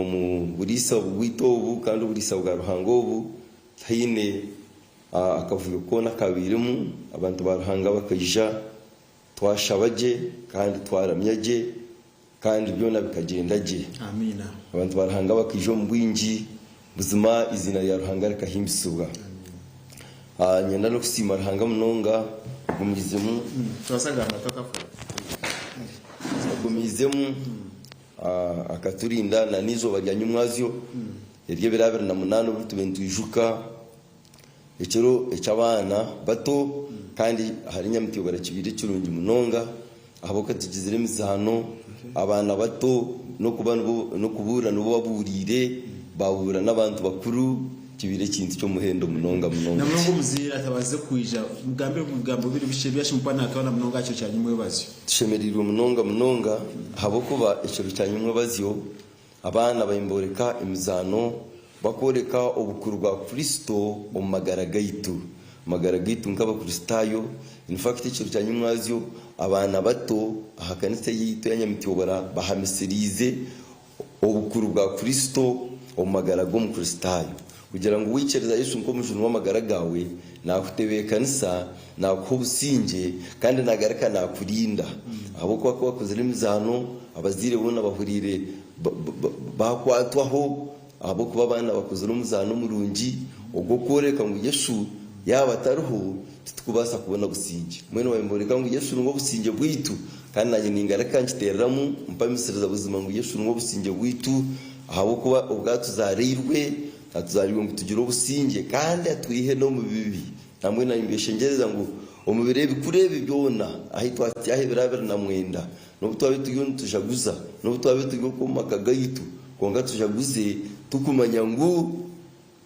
mu burisa bwito ubu kandi burisa bwa Ruhango ubu hine akavuyo kona kabirimu abantu baruhanga bakajja twashabaje kandi twaramyaje kandi byona bikagenda je. Amina. Abantu baruhanga bakijo mu bwinji buzima izina ya Ruhanga rikahimbisubwa. Nyenda no kusima Ruhanga munonga gumizemu twasaga amatakafu gumizemu akaturinda na nizo bajyanye umwazyo iryo birabira na munano bitubentwijuka ekero ecyabana bato kandi hari nyamitiyo barakibire kirungi munonga ahoka tugizire mizano abana bato no kubura no baburire bahura n'abantu bakuru kibire kintu cyo muhendo munonga namwe muzira tabaze kuija mugambo biri bishe byashimupana akabana munonga cyo cyanye mwebazo tushemerirwe munonga habo kuba icyo cyanye mwebazo abana bayimboreka imizano bakoreka obukuru bwa Kristo omumagaragaitu nk'abakristayo. In fact icyo cyanye mwazo abana bato ahakanise yito yanyamitiobara bahamisirize obukuru bwa Kristo omumagarago mu Kristayo kugira ngo wicereza Yesu nko mujunu w'amagara gawe nakutebekanisa nakubusinge kandi nagaraka nakurinda abo kwa bakoze n'imizano abazire bona bahurire bakwatwaho abo kuba bana bakoze n'umuzano murungi ubwo koreka ngo Yesu yaba taruho tukubasa kubona businge mwene wayimboreka ngo Yesu ngo businge bwitu kandi nanye ningaraka nkitereramu mpamisiriza buzima ngo Yesu ngo businge bwitu abo kuba ubwatuzarirwe atuzariwe ngo tugire ubusinge kandi atwihe no mu bibi namwe nayimbeshengereza ngo umubire bikurebe byona ahitwa ati birabera na mwenda no butwabe tugiye tujaguza no butwabe tugiye ko makagayitu konga tujaguze tukumanya ngo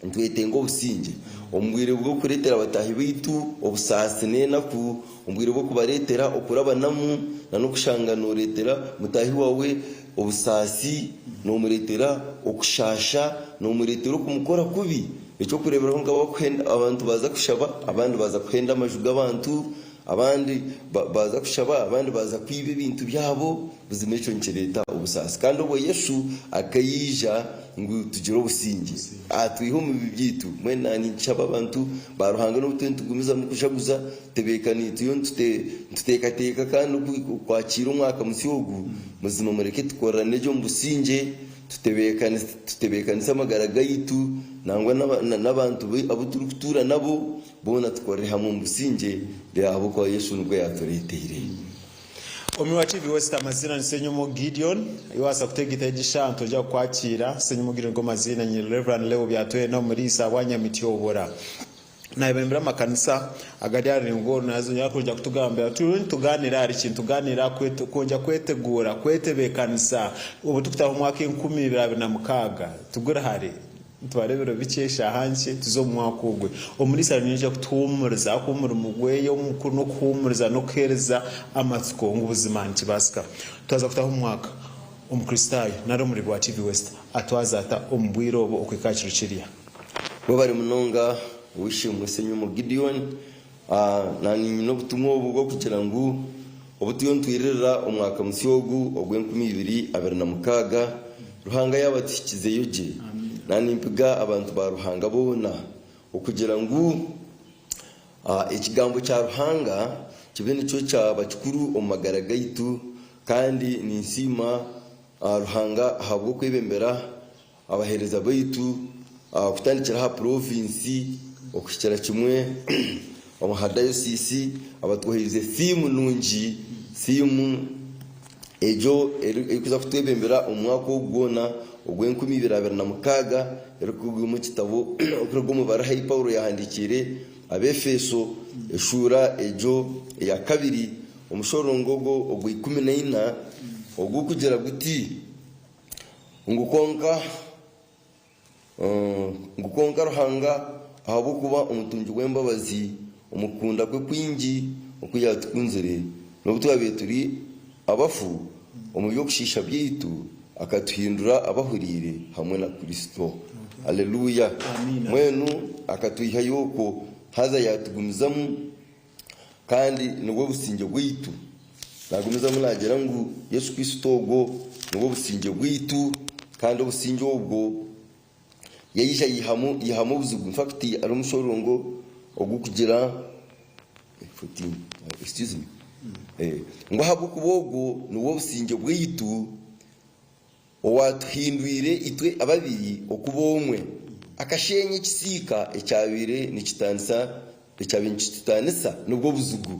ntwete ngo businge umubire bwo kuretera batahi bitu obusasi nenaku umubire bwo kubaretera okurabanamu na no kushangano retera mutahi wawe obusasi no muretera okushasha no muretera kumukora kubi icyo kurebera ngo abakwenda abantu baza kushaba abandi baza kwenda amajuga abantu abandi baza kushaba abandi baza kwiba ibintu byabo buzimecho nkereta ubusasi kandi ubwo Yesu akayija ngo tugire ubusinge atwiho mu bibyitu mwena ni nshaba abantu baruhanga no tugumiza mu kushaguza tebekani tuyo tutekateka kandi kwakira umwaka musiyogu muzima mureke tukorane ryo mu businge tutebekani samagaragaitu nangwa n'abantu abo turi kutura nabo bona tukore hamwe mu businge byabo kwa Yesu nubwo yatoreteye. Omiwa TV West amazina ni Senyomo Gideon iwasa kutegita igishanto ryo kwakira Senyomo Gideon ngo mazina ni Reverend Leo byatoye no muri isabanya mitiyobora na ibembera makanisa agari ngo nazo yakujya kutugambira tuganira ari kintu tuganira kwetu konja kwetegura kwetebekanisa ubu tukutaho mwaka 2026 tugura hari twarebero bikesha hanze tuzo mwaka ugwe omurisa ninje kutumuriza akumura umugweyo mukuru no kumuriza no kereza amatsiko ngo ubuzima ntibasika twaza kutaho mwaka umukristayo naro muri bwa TV West atwazata ombwiro bo okwikakira kiriya bo bari munonga wishimwe Senyomo Gideon nani no butumwa bwo kugira ngo obutiyo ntwirira umwaka musyogu ogwe 2026 Ruhanga yabatikize yoje nani mpiga abantu baruhanga bona ukugira ngo ikigambo cya Ruhanga kibe nico cyabakuru omagaragaitu kandi ni nsima Ruhanga habwo kwibembera abahereza baitu kutandikira ha province okushikira kimwe omuhadayosisi abatwoherize simu nungi simu ejo ekuza kutwebembera umwaka ogwona ogwe 2026 erikugwa mu kitabo okrogo mu barahi Paulo yahandikire abefeso eshura ejo ya kabiri omushorongogo ogwe 14 ogwo kugera guti ngukonka Ruhanga ahabo kuba umutungi w'embabazi umukunda kwe kwingi okuyatukunzire no butwabe turi abafu umubyo kushisha byitu akatuhindura abahurire hamwe na Kristo. Haleluya. Mwenu akatuiha yuko haza yatugumizamu kandi nubwo businge bwitu nagumizamu nagera ngo Yesu Kristo go nubwo businge bwitu kandi obusinge obwo yayija yihamu obuzibu. In fact ari omushorongo ogukugira 14 excuse me ngo habwo kubogwo nuwo businge bwitu owatuhindwire itwe ababiri okubomwe akashenye kisika ecyabire nikitanisa ecyabinchitanisa nubwo buzugu.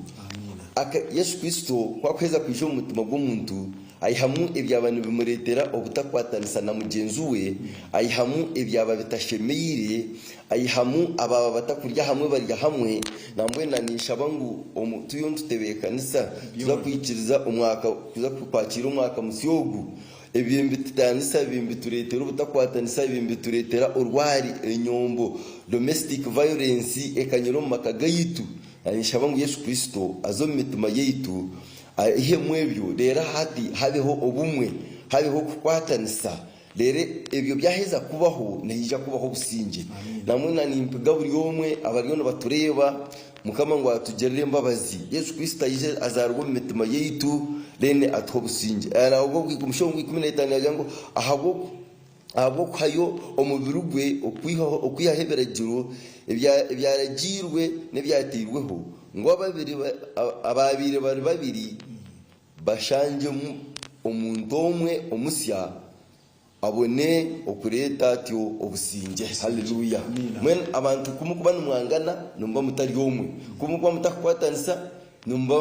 Yesu Kristo kwakweza kwisho mu mutima gw'omuntu ayihamu ebyabana bimuretera obutakwatanisa na mugenzi we, ayihamu ebyaba bitashemeyire, ayihamu ababa batakurya hamwe barya hamwe. Nambwe nanisha bangu omutuyo ntutebekanisa tuza kwikiriza umwaka tuza kwakira umwaka musyogu ebimbi tutanisa ebimbi turetera obutakwatanisa ebimbi turetera urwari enyombo domestic violence ekanyiro makagaitu. Nanisha bangu Yesu Kristo azo mitima yitu ihe mwebyo rera hati habeho obumwe habeho kukwatanisa rere ebyo byaheza kubaho nehija kubaho businge. Namwe nanimpiga buri omwe abariyo no batureba mukama ngo atugerere mbabazi. Yesu Kristo aje azarwo mitima yitu rene atho businge ara ubwo kumushongo 15 yajango ahabo kayo omubirugwe okwihahebera jiro ebyaragirwe nebyatirweho ngo ababiri bari babiri bashanje omuntu omwe omusya abone okureta atyo obusinge. Haleluya. Mwen abantu kumukuba numwangana numba mutari omwe kumukuba mutakwatanisa numba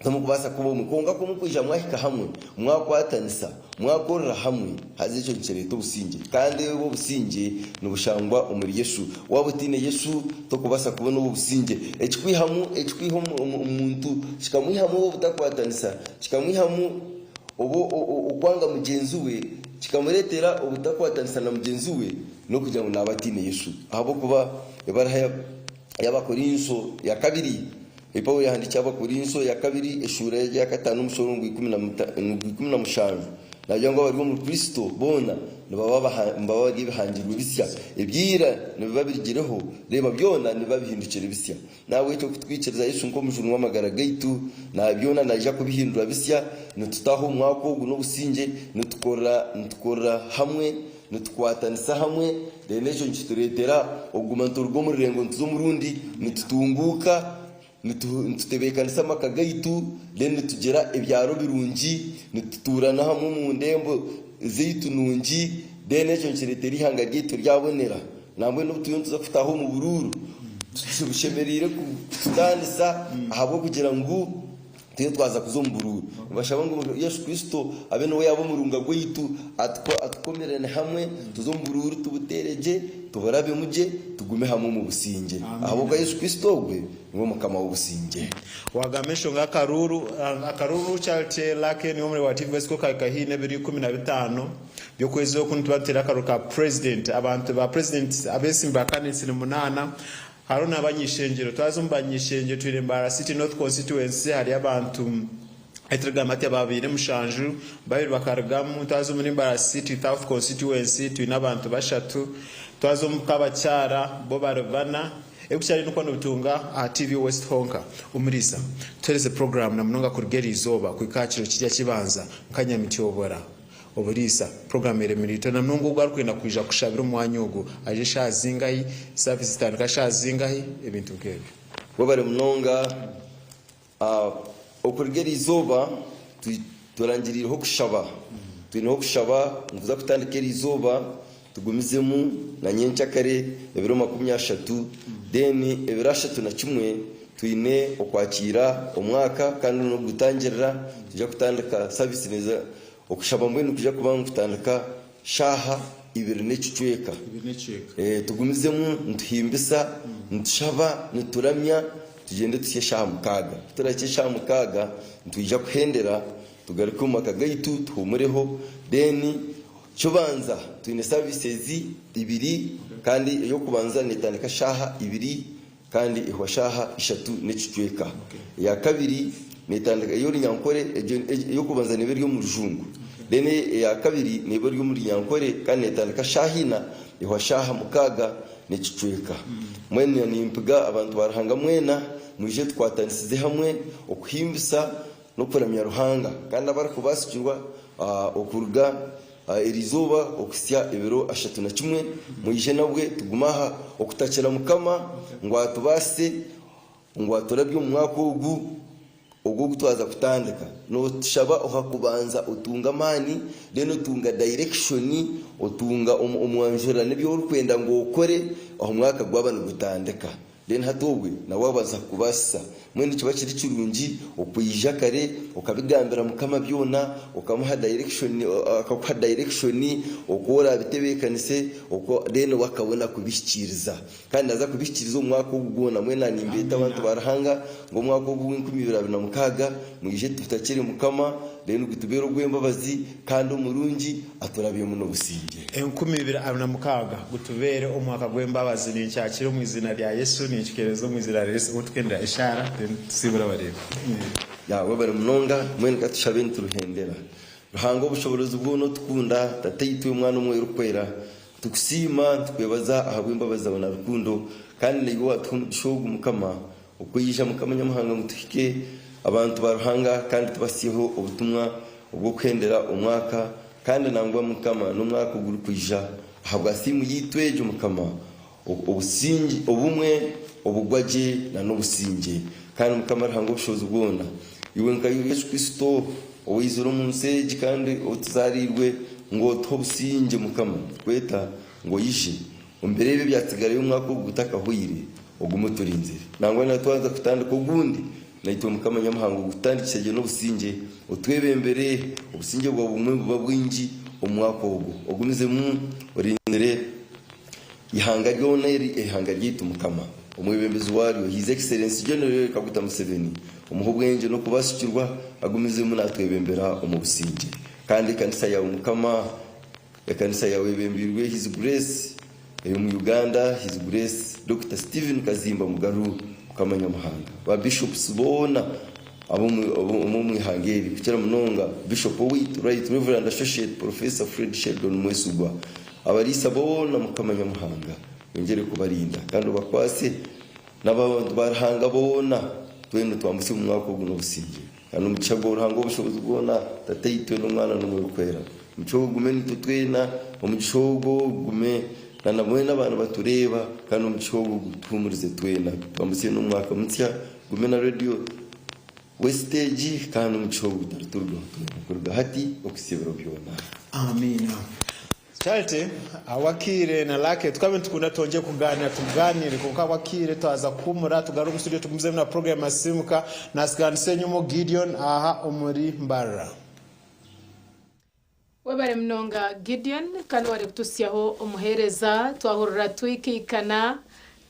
tamukubasa kuba mukonga kumukwisha mwahika hamwe mwakwatanisa mwakorera hamwe hazicho nchereto businge kandi bo businge nubushangwa umuri Yesu wabutine Yesu tokubasa kubona ubusinge ekwihamu umuntu kikamwihamu bo butakwatanisa kikamwihamu obo ukwanga mugenzi we kikamuretera obutakwatanisa na mugenzi we no kugira ngo nabatine Yesu ahabo kuba ibaraha y'abakorinso ya kabiri Paulo yahandikiye abakorinso ya kabiri eshura ya 5 umusorongo 15 najya ngo bari mu Kristo bona mbaba gibahangirwa bisya ebyira nibabirigireho reba byona nibabihindukira bisya nawe cyo kutwikiriza Yesu ngo mujuru w'amagara gaitu na byona naja kubihindura bisya nututaho mwako no businge nutukora hamwe nutukwatanisa hamwe denejo nchituretera ogumanturgo mu rengo ntuzo murundi nututunguka ntutebekanisa makagaitu then tugera ebyaro birungi nuturana hamwe mu ndembo zeitunungi then ejo nkireteri hanga gitu ryabonera nambwe no tuyuntuza kutaho mu bururu tubushemerire kutanisa ahabo kugira ngo tuye twaza kuzombururu bashaba ngo Yesu Kristo abe no yabo murunga gwitu atkomerene hamwe tuzombururu tubutereje tubarabe muje tugume hamwe mu businge ahabo ga Yesu Kristo gwe ngo mukama w'ubusinge wagamesho nga akaruru chalte lake ni umwe wa TV West ko kahine 2015 byo kwezi yo kuntubatera akaruka president abantu ba president abesimba kanisi 8 haruna abanyishengero twazumbanyishengero twirembara City North Constituency hari abantu etriga mate babire mushanju bayiri bakargamu twazumurimba City South Constituency twina abantu bashatu twazumukabacyara bo barvana ekucyari nuko nutunga TV West Honka umurisa tereze program na munonga kurgeri izoba kwikaciro kijya kibanza kanyamitiobora oburisa program mirito na munongo gwarkwenda kwija kushabira umwanyugo aje shazingayi service tandika shazingayi ebintu kebyo bo bari munonga okurgeri izoba turangiriraho kushaba twino kushaba mvuza kutandikira izoba tugumizemu na nyencha kare ebiro 30 deni ebirashatu na kimwe twine okwakira umwaka kandi no gutangirira tujya kutandika service neza okushaba mbwe kujya kubanga kutandika shaha ibiri n'icicweka tugumizemu ntuhimbisa ntushaba nturamya tugende tuye shaha mukaga turake shaha mukaga ntujya kuhendera tugaruke mu makagaitu tuhumureho deni Chubanza twine services ibiri kandi yo kubanza nitandika shaha ibiri kandi ihwa shaha 3 n'icicweka ya kabiri nitandika yo nyankore yo kubanza nibiri yo mu rujungu dene ya kabiri nibiri yo muri nyankore kandi nitandika shahina ihwa shaha mukaga n'icicweka mwene nimpiga abantu barahanga mwena muje twatanisize hamwe okuhimbisa no kuramya ruhanga kandi abari kubasikirwa okuruga erizoba okusya ebiro 31 muyije nabwe tugumaha okutakira mukama ngo atubase ngo aturabye mu mwaka ubwo gutwaza kutandika no tushaba ohakubanza utunga mani reno tunga direction utunga umwanjura nibyo urukwenda ngo ukore aho mwaka gwabana gutandika then hatobwe na wabaza kubasa mwene kiba kiri kirungi okuyija kare ukabigambira mukama byona ukamuha direction okora bitebekanise uko then wakabona kubishikiriza kandi aza kubishikiriza umwaka ubwona mwene animbeta abantu barahanga ngo umwaka w'2026 mwije tutakiri mukama then gutubera ogwembabazi kandi umurungi aturabiye muno businge 2026 gutubere umwaka gwembabazi ni cyakiro mu izina rya Yesu ni kikerezo mu izina rya Yesu utwenda ishara sibura bareba yawe bari munonga mwene gatushabe nturuhendera ruhango bushobozi bw'uno tukunda tatayitwe umwana umwe rukwera tukusima tukwebaza ahabwimbabaza abona rukundo kandi nigo watumshoga mukama ukuyisha mukama nyamuhanga mutuhike abantu baruhanga kandi tubasiho ubutumwa ubwo kwendera umwaka kandi nangwa mukama n'umwaka uguru kwijja habwasimu yitweje mukama ubusingi ubumwe ubugwaje na n'obusinge kandi mukama ruhango bushobozi bwona iwe nkayo Yesu Kristo owizero munseji kandi otuzarirwe ngo tobusinge mukama kweta ngo yije umbere ibi byatsigara y'umwaka ugutaka huire ogumuturinze nangwa natwaza kutandika ugundi naito mukama nyamuhango gutandikije no businge utwebembere ubusinge bwa bumwe bwinji umwaka ogumize mu urindire ihanga ryoneri ihanga ryitu mukama umwebembezi wario his excellence general Kaguta Museveni umuhubwenje no kubasukirwa agumize mu natwebembera umubusinge kandi kanisa yawe mukama kanisa yawe bembirwe his grace mu Uganda his grace Dr. Stephen Kazimba Mugaru ukamanya muhanga ba bishops bona abo mu ihangeri kugira munonga bishop right reverend associate professor Fred Sheldon Mwesugwa abarisa bona mukamanya muhanga ngere kubarinda kandi bakwase n'abantu barahanga bona twene twambuse mu mwaka uguno businge kandi umucago ruhango bushobozi bona tatayitwe n'umwana n'umwe kwera umucago gumeni tutwena umucago gume na mwene abantu batureba kandi umucago gutumurize twena twambuse n'umwaka mutya gumena radio Westage kandi umucago utaruturwa kurga hati okisebero byona amina Charity awakire na lake tukabe tukunda tonje kuganira tuganire kuko awakire twaza kumura tugaruka studio tumuze na program asimuka na skansenyo Gideon aha umuri mbara webare mnonga Gideon kandi wari kutusiyaho umuhereza twahurura twikikana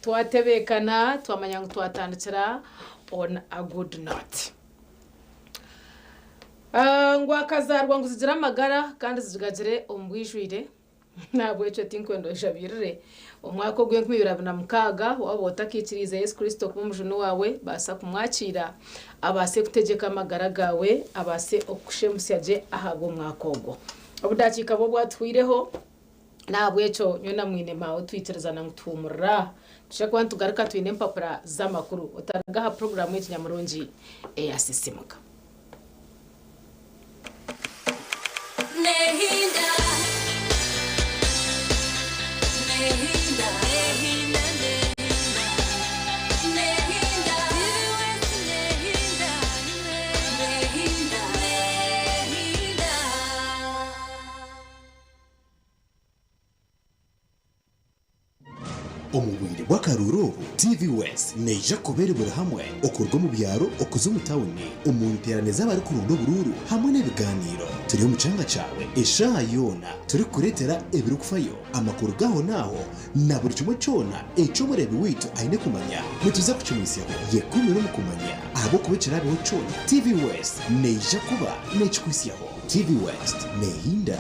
twatebekana twamanya ngo twatandikira on a good note ngo akazarwa ngo zigira amagara kandi zigagire umbwijwire ntabwo cyo tinkwendo jabirire umwaka gwe 2026 wabo utakikiriza Yesu Kristo kuba umujunu wawe basa kumwakira abase kutegeka amagara gawe abase okushemusyaje ahago mwakogo obudakika bo bwatwireho ntabwo cyo nyona mwine mawe twiterzana ngutumura tushaka tugaruka twine mpapura z'amakuru utaragaha program y'ikinyamurungi yasisimuka Nehinda omubwire bw'akaruru TV West neja kuberebera hamwe okurwa mu byaro okuza mu tawuni umunterane z'abari ku rundo bururu hamwe n'ibiganiro turi mu canga cawe esha yona turi kuretera ebirukufayo amakuru gaho naho na buri kimwe cyona eco murebe witu aine kumanya nituza kucumisiya yekumiro mu kumanya abo kubicira biho cyona TV West neja kuba nechikwisiyaho TV West nehinda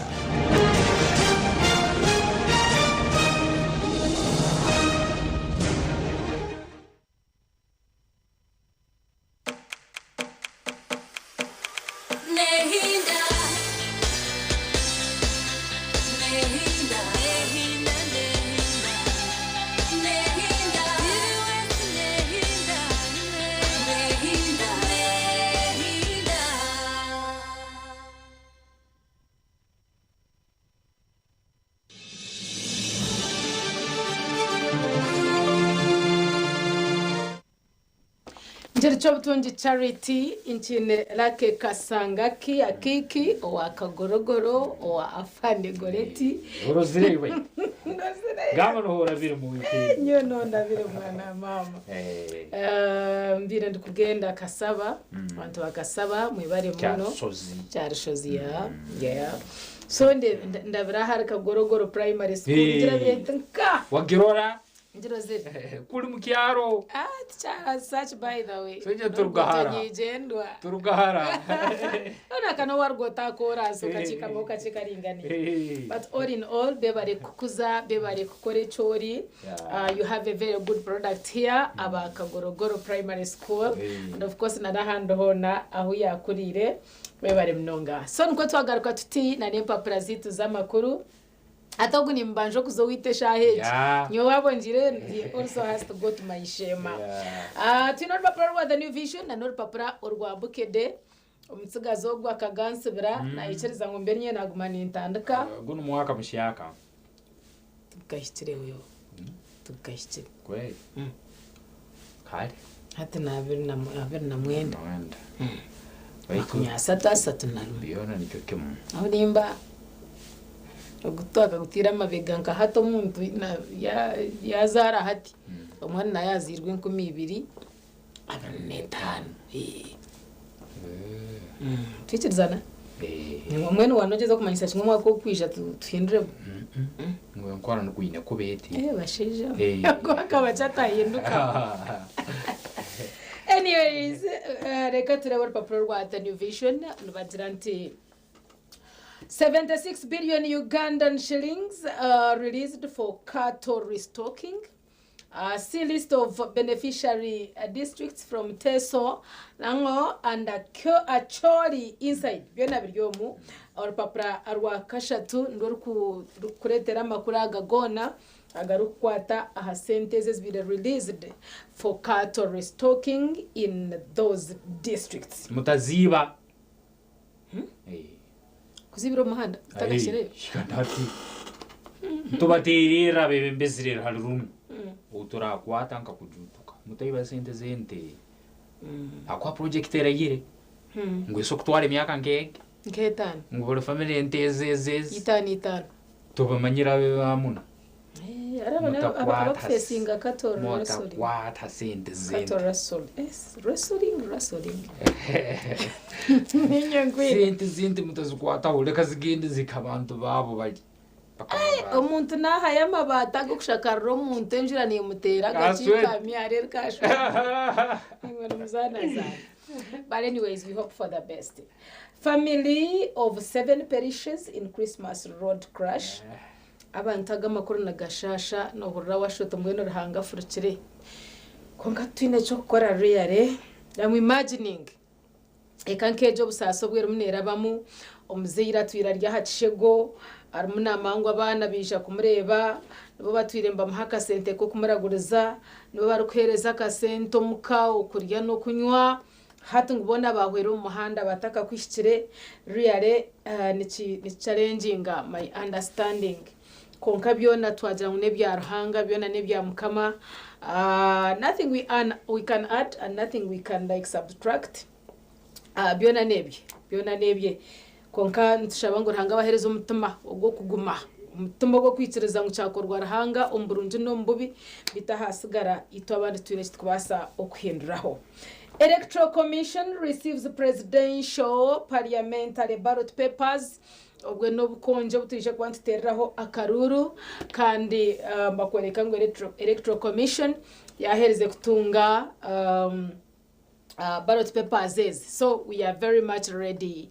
Ndiricho butungi charity inchine lake kasangaki akiki owa kagorogoro owa afande goreti Orozirewe. Gama no horavire mu wiki. nyo no ndabire mwana mama mbire ndikugenda kasaba abantu bakasaba mwibare muno cyarushozi ya so ndabira hari kagorogoro primary school ngira birenka wagirora njiro ziri kuri mu kyaro cha such by the way Soje turugahara ona kano wargota kora so kachika moka chikaringani but all in all bebare kukuza bebare kukore chori you have a very good product here aba kagorogoro primary school and of course nadahando hona aho yakurire bebare mnonga so nko twagaruka tuti na nempapura zitu z'amakuru atago ni mbanjo kuzowitesha heje nyo wabonjire he also has to go to my shema tinor papura wa the new vision na nor papura orwa bukede umtsigazo gwa kagansibira na ichiriza ngo mbenye nagumana intandika guno mwaka mushiyaka tukashitire uyo tukashitire kwe kale hata na abiri na mwenda Baiku sata na biona nicyo kimu aho nimba ogutwaka gutira amabega nka hato muntu yazara hati umwana yazirwe 12 5 twikirizana mwene wanogeza kumanyisa kimwe mwako kwisha tuhindure mwe nkora no kuyine kubeti bashije akaba cyatahinduka anyways reka turebe urupapuro rwa The New Vision nubagira nti 76 billion Ugandan shillings released for cattle restocking. See list of beneficiary districts from Teso, Lango, and Acholi inside. Byona biryomu urupapura arwa kashatu ndorku kuretera makuru gagona agarukwata aha sentences be released for cattle restocking in those districts. Mutaziba kuzibira umuhanda utagashire shikandati tubatirira bebembezirira harumu uturakwata nka kujutuka mutayiba sente zente akwa project erayire ngweso kutwara emyaka nketano ngubole family entezeze itani tubamanyira bamuna arabana facing cattle wrestling what sente zente cattle wrestling sente zente mutazikwata ureka zigende zikabantu babo bari umuntu naha yamabata gukushakarro umuntu enjira ni mutera gachika myarere kasho ngoro muzana but anyways we hope for the best. Family of 7 perishes in Christmas road crash abantaga makuru na gashasha no burra washoto mweno ruhanga furukire konka twine cyo gukora reale I'm imagining ekankejo busaso bwero munera bamu omuzeyira twira rya hacishego arumuna mangu abana bisha kumureba nibo batwiremba muhaka sente ko kumuraguriza nibo barukereza ka sento mukao kurya no kunywa hatu ngubona bahwero mu muhanda bataka kwishikire reale ni challenging my understanding konka byona twagira ngo nebya ruhanga byona nebya mukama nothing we can add and nothing we can like subtract byona nebye konka ntushaba ngo ruhanga bahereza umutima ogwo kuguma umutima gwo kwikiriza ngo cyakorwa ruhanga umburunji no mbubi bitahasigara ito abandi twire twabasa okuhinduraho. Electoral Commission receives presidential parliamentary ballot papers obwe no bukonje butije kwantitereraho akaruru kandi bakwereka ngo Electoral Commission yahereze kutunga ballot papers so we are very much ready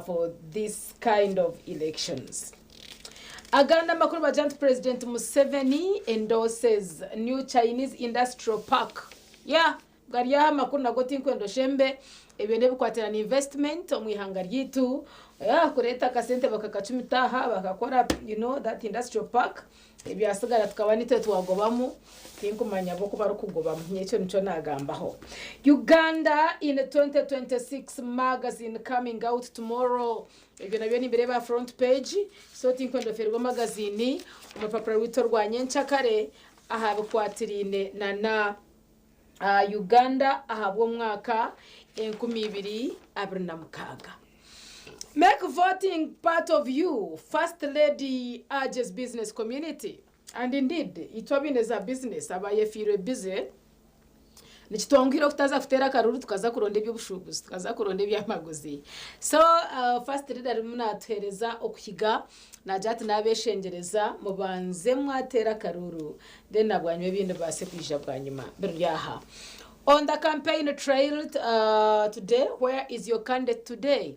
for this kind of elections. Aganda makuru bajant President Museveni endorses new Chinese industrial park. Gariya makuru nagoti nkwendo shembe ebende bikwaterana investment omwihanga ryitu kureta kasente bakakacumitaha bakakora that industrial park ebyasigara tukabanite twagobamu tinkumanya boko barukugobamo nyecyo nico nagambaho. Uganda in 2026 magazine coming out tomorrow ibyo nabyo ni mbere ba front page so tinkwendo ferwa magazine umupapuro witorwanye nchakare aha bikwatirine na Uganda ahabwa mwaka 2026. Make voting part of you. First Lady urges business community. And indeed, itwabineza business abayefire busy. Nichitwongera kutaza kutera karuru tukaza kuronda by'ubushubuzi, tukaza kuronda by'amaguzi. So first leader munathereza okuhiga najati nabeshengereza mubanze mwatera karuru then nabwanywe bindi base kwija bwanyuma biryaha. On the campaign trail today, where is your candidate today?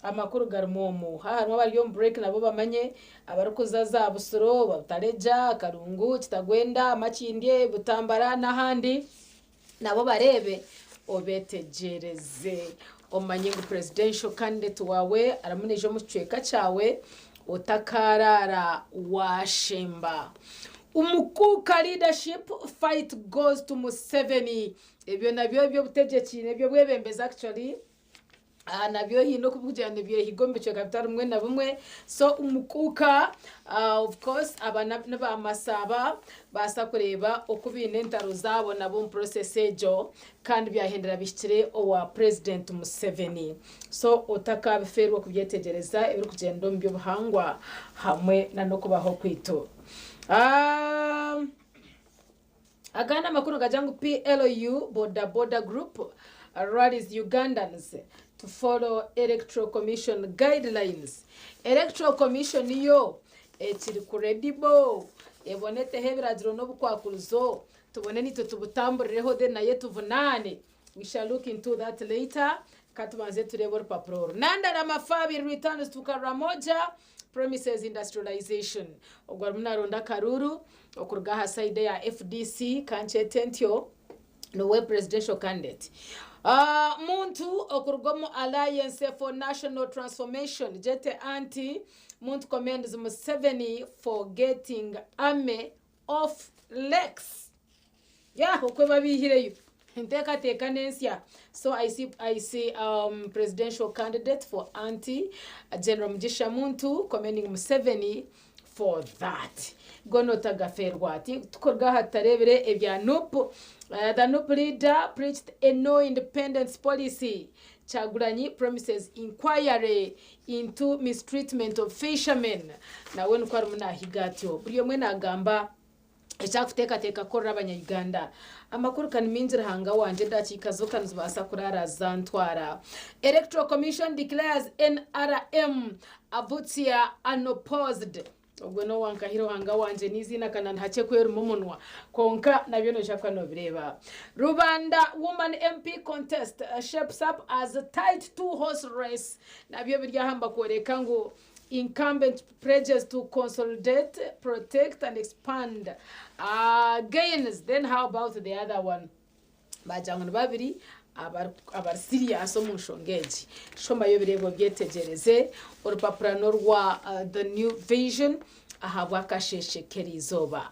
Amakuru garmomo harimo bari yo break nabo bamanye abarukuza za busoro batareja karungu kitagwenda amakindye butambara n'ahandi nabo barebe obetegereze omanye ngo presidential candidate wawe aramuneje mu cweka cyawe utakarara washemba. Umukuka leadership fight goes to Museveni. Ebyo nabyo byo butegeki nebyo bwebembeza actually nabyo hino kubujyana byo higombe cyo kapitali mwe na bumwe. So umukuka of course abana n'abamasaba basa kureba okubine entaro zabo nabo mu process ejo kandi byahindura bishikire owa president Museveni. So otakabiferwa kubyetegereza ebiri kugenda mu byo buhangwa hamwe na no kubaho kwito. Agana makuru gajangu PLU Boda Group rallies Ugandans to follow Electoral Commission guidelines. Electoral Commission yo ekiri credible ebonete hebiragiro no bukwakuruzo tubone nito tubutambureho de naye tuvunane. We shall look into that later. Katubanze turebe urupapuro. Nanda na Mafabi returns to Karamoja promises industrialization. Ogwarumuna ronda karuru okurugaha side ya FDC kanche tentio no presidential candidate. Muntu okurugomo Alliance for National Transformation jete anti muntu commends Museveni for getting army off legs. Okwe babihireyo. Teka nensia. So I see presidential candidate for anti General Mugisha Muntu commending Museveni for that. Gono tagaferwa ati tukorga hatarebere ebya NUP. The NUP leader preached a no independence policy. Chagulanyi promises inquiry into mistreatment of fishermen. Na wenu kwa rumuna higatyo. Buriyo mwena agamba echakuteka korra abanyayuganda. Amakuru kan minjira hanga wanje dakikazoka nzibasa kurara zantwara. Electoral Commission declares NRM Abutia unopposed. Ogweno wankahiro hanga wanje nizina kana nhache kweru mumunwa konka nabyo no shakwa no bireba. Rubanda woman MP contest shapes up as a tight two-horse race. Nabyo birya hamba koreka ngo incumbent pledges to consolidate, protect and expand gains. Then how about the other one? Bajangu babiri abar serious omushongeji shoma yobirego byetegereze urupapura norwa the new vision ahabwa kasheshe kerizoba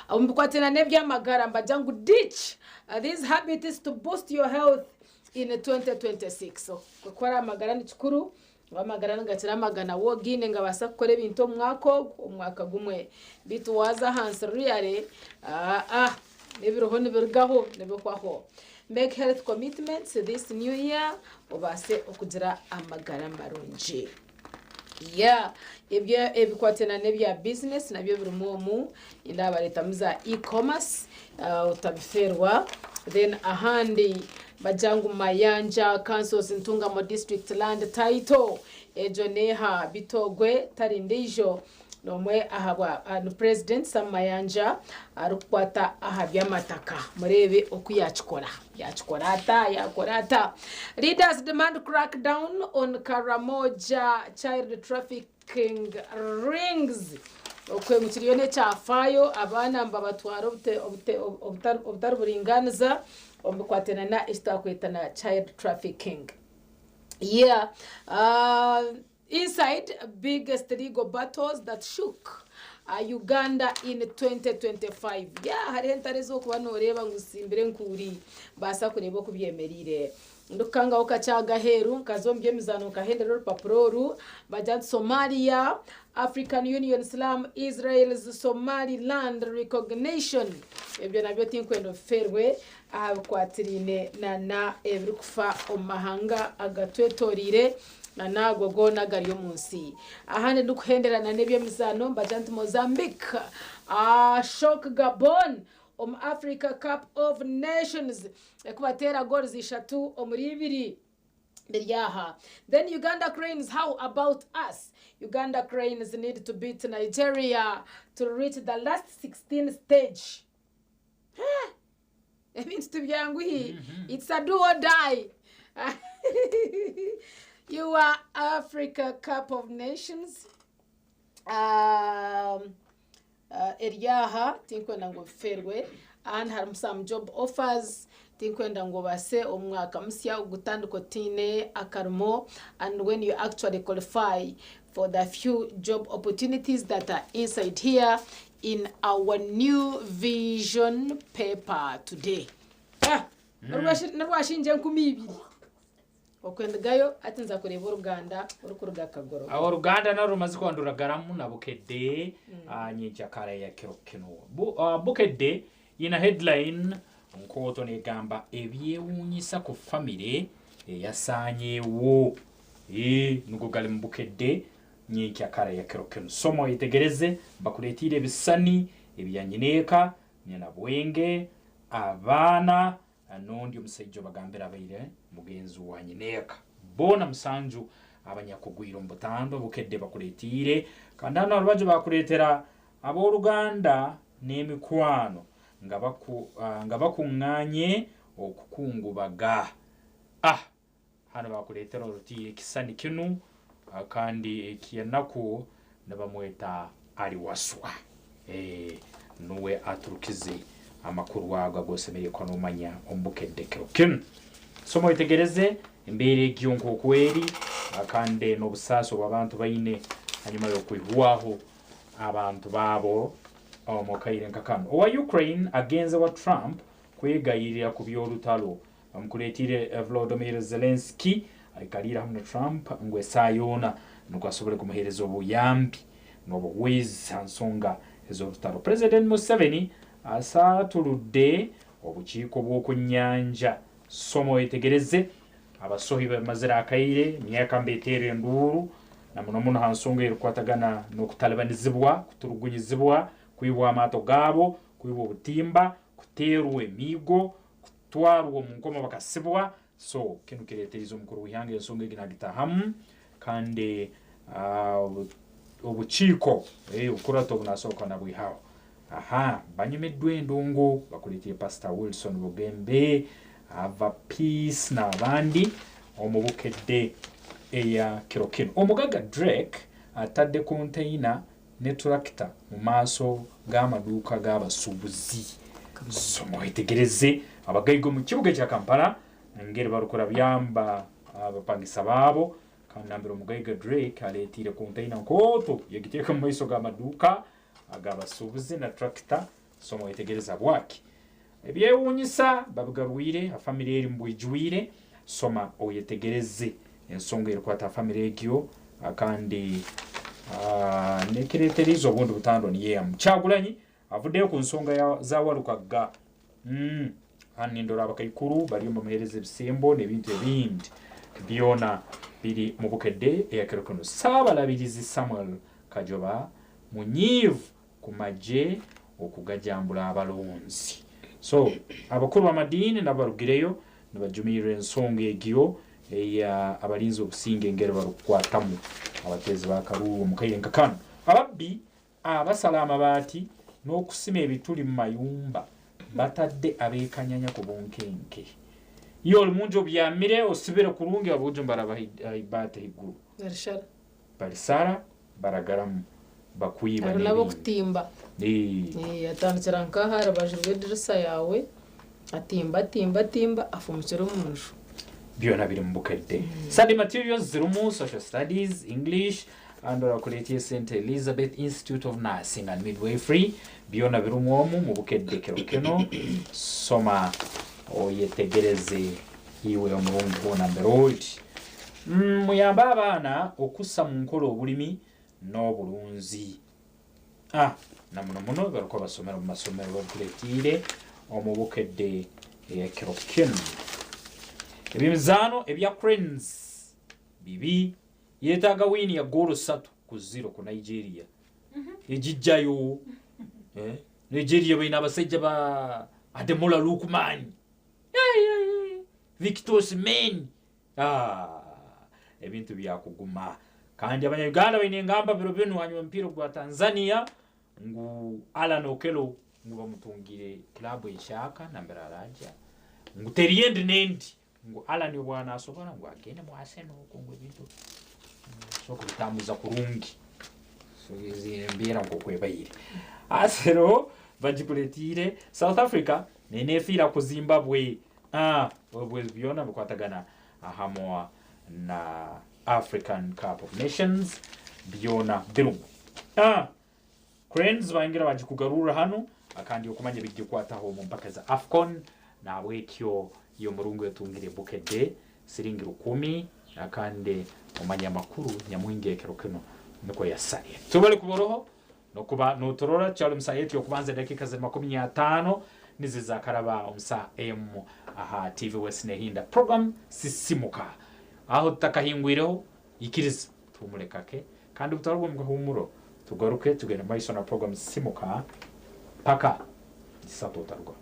umbikwatena nebyamagara mbajangu ditch these habits to boost your health in 2026. So kwara amagara ni chikuru wamagara ngatira magana wogine ngabasa gukora ibintu umwaka gumwe bituwaza hansi really nebiroho nebirgaho nebikwaho. Make health commitments this new year obase okugira amagara marunji. Ebikwatena nebya business nabyo birumu indaba leta muza e-commerce utabiferwa. Then ahandi bajangu mayanja councils ntungamo district land title ejo neha bitogwe tarindijo nomwe ahabwa president Samayanja arukwata ahabya mataka murebe okuyachikora yakorata. Leaders demand crackdown on Karamoja child trafficking rings. Okwe mukiriyone cyafayo abana mbabatwara obutaruburinganiza ombikwatena na istakwetana child trafficking. Inside biggest legal battles that shook Uganda in 2025. Harentarezo kuba noreba ngusimbire nkuri basa kureba kubyemerire. Ndukanga okachaga heru kazombye mizano kahendero paproru bajat Somalia African Union Islam Israel's Somaliland recognition ebyo nabyo tinkwenda ferwe abikwatirine na ebirikufa omu mahanga agatwetorire na nago gona gari yo munsi ahandi ndukuhenderana n'ebyemizano mbaja nti Mozambique shock Gabon Africa Cup of Nations ekubatera goals 3 omuri 2 Beryaha. Then Uganda Cranes, how about us? Uganda Cranes need to beat Nigeria to reach the last 16 stage. It means to be angry. It's a do or die. You are Africa Cup of Nations. Eryaha, tinkwenda ngo fairway, and have some job offers. Tinkwenda ngo base omwaka musya ugutanduko tine akarmo, and when you actually qualify for the few job opportunities that are inside here in our new vision paper today. Narwashinje 12 okwendegayo atinza kureba Uganda urukuruga kagoro aho Uganda na rumaze kwanduragaramu na Bukedde nyinja kare ya kirokino Bukedde ina headline nkoto negamba ebyewunyisa ku family yasanyewo nugo gali mu Bukedde nyinja kare ya kirokino somo itegereze bakuletire bisani ebyanyineeka nyina bwenge abana anondi omusajja bagambira abaire mugenzi wanyineeka bona musanju abanyakugwira mbutando Bukedde bakuletire kandana abaje bakuletera abo Uganda n'emikwano nga bakunganye okukungubaga hano bakuletera ruti kisani kinu kandi ekiyanako nabamweta ali waswa nuwe aturukize amakuru waga gosemere kwa nomanya Bukedde kirokino somo itegereze imbere gyonko kweri akande no busaso bw'abantu bayine hanyuma yo kwihuaho abantu babo omukaire nkakano owa Ukraine agenze wa Trump kwegayirira ku byolutalo bamukuletire Volodymyr Zelensky aikalira hamwe Trump ngwe sayona nuko asobole kumuhereza obuyambi n'obuwezi ansonga ezolutalo President Museveni asatuludde obukiiko bw'okunyanja somo itegereze abasohi bamazira akaire myaka mbetere enduru na muno hansonga erikwatagana n'okutalibanizibwa kuturugunyizibwa kwibwa amato gabo kwibwa obutimba kuterwa emigo kutwarwa mu nkoma bakasibwa so kinu kireterizo mukuru w'ihange ensonga ginagitahamu kandi obukiiko ukurato bunasoka na bwihawo banyumeddwe endongo bakulitiye Pastor Wilson Bugembe ava peace na abandi omu Bukedde eya kirokino omugaga Drake atadde container ne tractor mu maaso g'amaduuka g'abasuubuzi somo itegereze abagaigo mu kibuga kya Kampala ngeri barukora byamba abapangisa babo kandi ambiro omugaiga Drake aletire container nkoto yegiteka mu maiso g'amaduuka agabasuubuzi na tractor somo itegereza bwaki ebyewunyisa babugarwire afamily eri mbwijwire soma oyetegereze ensonga erikwata family egyo akandi nekireterizo obundi butando niye Kyagulanyi avuddeyo ku nsonga za walukaga anindora abakaikuru bali mu muhereze ebisembo n'ebintu ebindi byona biri mu Bukedde eya kirokino Saabalabirizi Samuel Kajoba munyivu kumaje okugajambula abalonzi so abakuru amadini nabarugireyo nibajumira ensonga egyo eya abalinzi obusinge engero barukwatamu abatezi bakaruwo mukaire nkakano ababbi abasala amabaati n'okusima ebituli mu mayumba batadde abekanyanya ku bunkenke iyo omunjo byamire osibire kurungi abujo mbaraba ibate iguru barisara baragaramu bakwiba nabo kutimba atandikira nkaha arabajirwe dirisa yawe atimba afumukira umunju byona biri mu Bukedde study materials zirumu social studies English and Oracle St Elizabeth Institute of Nursing and Midwifery byona birumu mu Bukedde kirokino soma oyetegereze iwe omurungu na road muyamba abana okussa mu nkolo obulimi n'obulunzi na muno baruko basomera mu masomero bakuletire omubukedde ekiro kino ebimizano ebya Cranes bibi yetaga wini ya golo 3-0 ku Nigeria ejijjayo Nigeria bina abasajja ba Ademola Lukman Victor Osimhen ebintu byakuguma kandi abanyarwanda bine ngamba biro bino hanyuma mpira gwa Tanzania ngu Alan Okello ngu bamutungire club ishaka nambera raja ngu teriendi nendi ngu Alan yobwana asobora ngu agende mu Arsenal ngo bintu so kutamuza kurungi so yizembera ngo kwebayire Arsenal bajipuletire South Africa nenefira ku Zimbabwe obwe byona bukwatagana ahamoa na African Cup of Nations byona birungu Cranes bangira bajikugarura hano akandi okumanya bigikwataho mu mpaka za AFCON na wekyo yo murungu yatungire Bukedde siringi 10 akande omanya makuru nyamwinge kero kino niko yasaye tubale kuboroho no kuba no torora cyalo msayeti yokubanza dakika za 15 nizi za karaba umsa aha TV West Nehinda program sisimuka aho takahingwireho ikiriza tumulekake kandi butarwo mu humuro tugaruke tugenda maisha na program simuka paka isato tarwa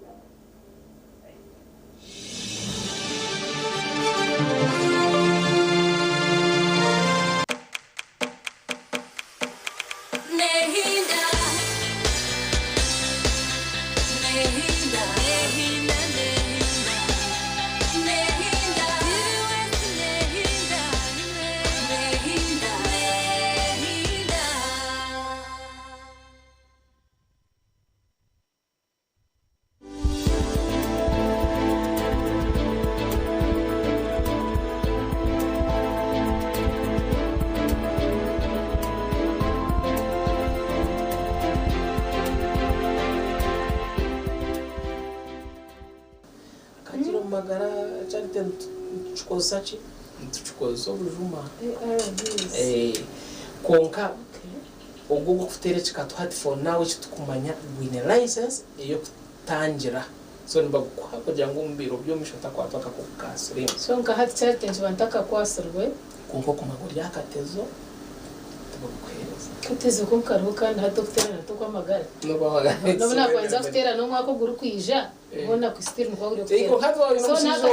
Sachi tuchikozo bujuma konka ubwo gufutere chikatu hati for now chitukumanya wine license iyo kutangira so nimba kugira ngo mbiro byo mishota kwataka ku kasire so nka hati challenge bantaka kwasirwe konko kumagori yakatezo katezo ko karuka na doctor na to kwamagara no bawaga no na kwanza kutera no mwako guru kwija ubona ku stiri mko uri kwera iko hati wa inomushijo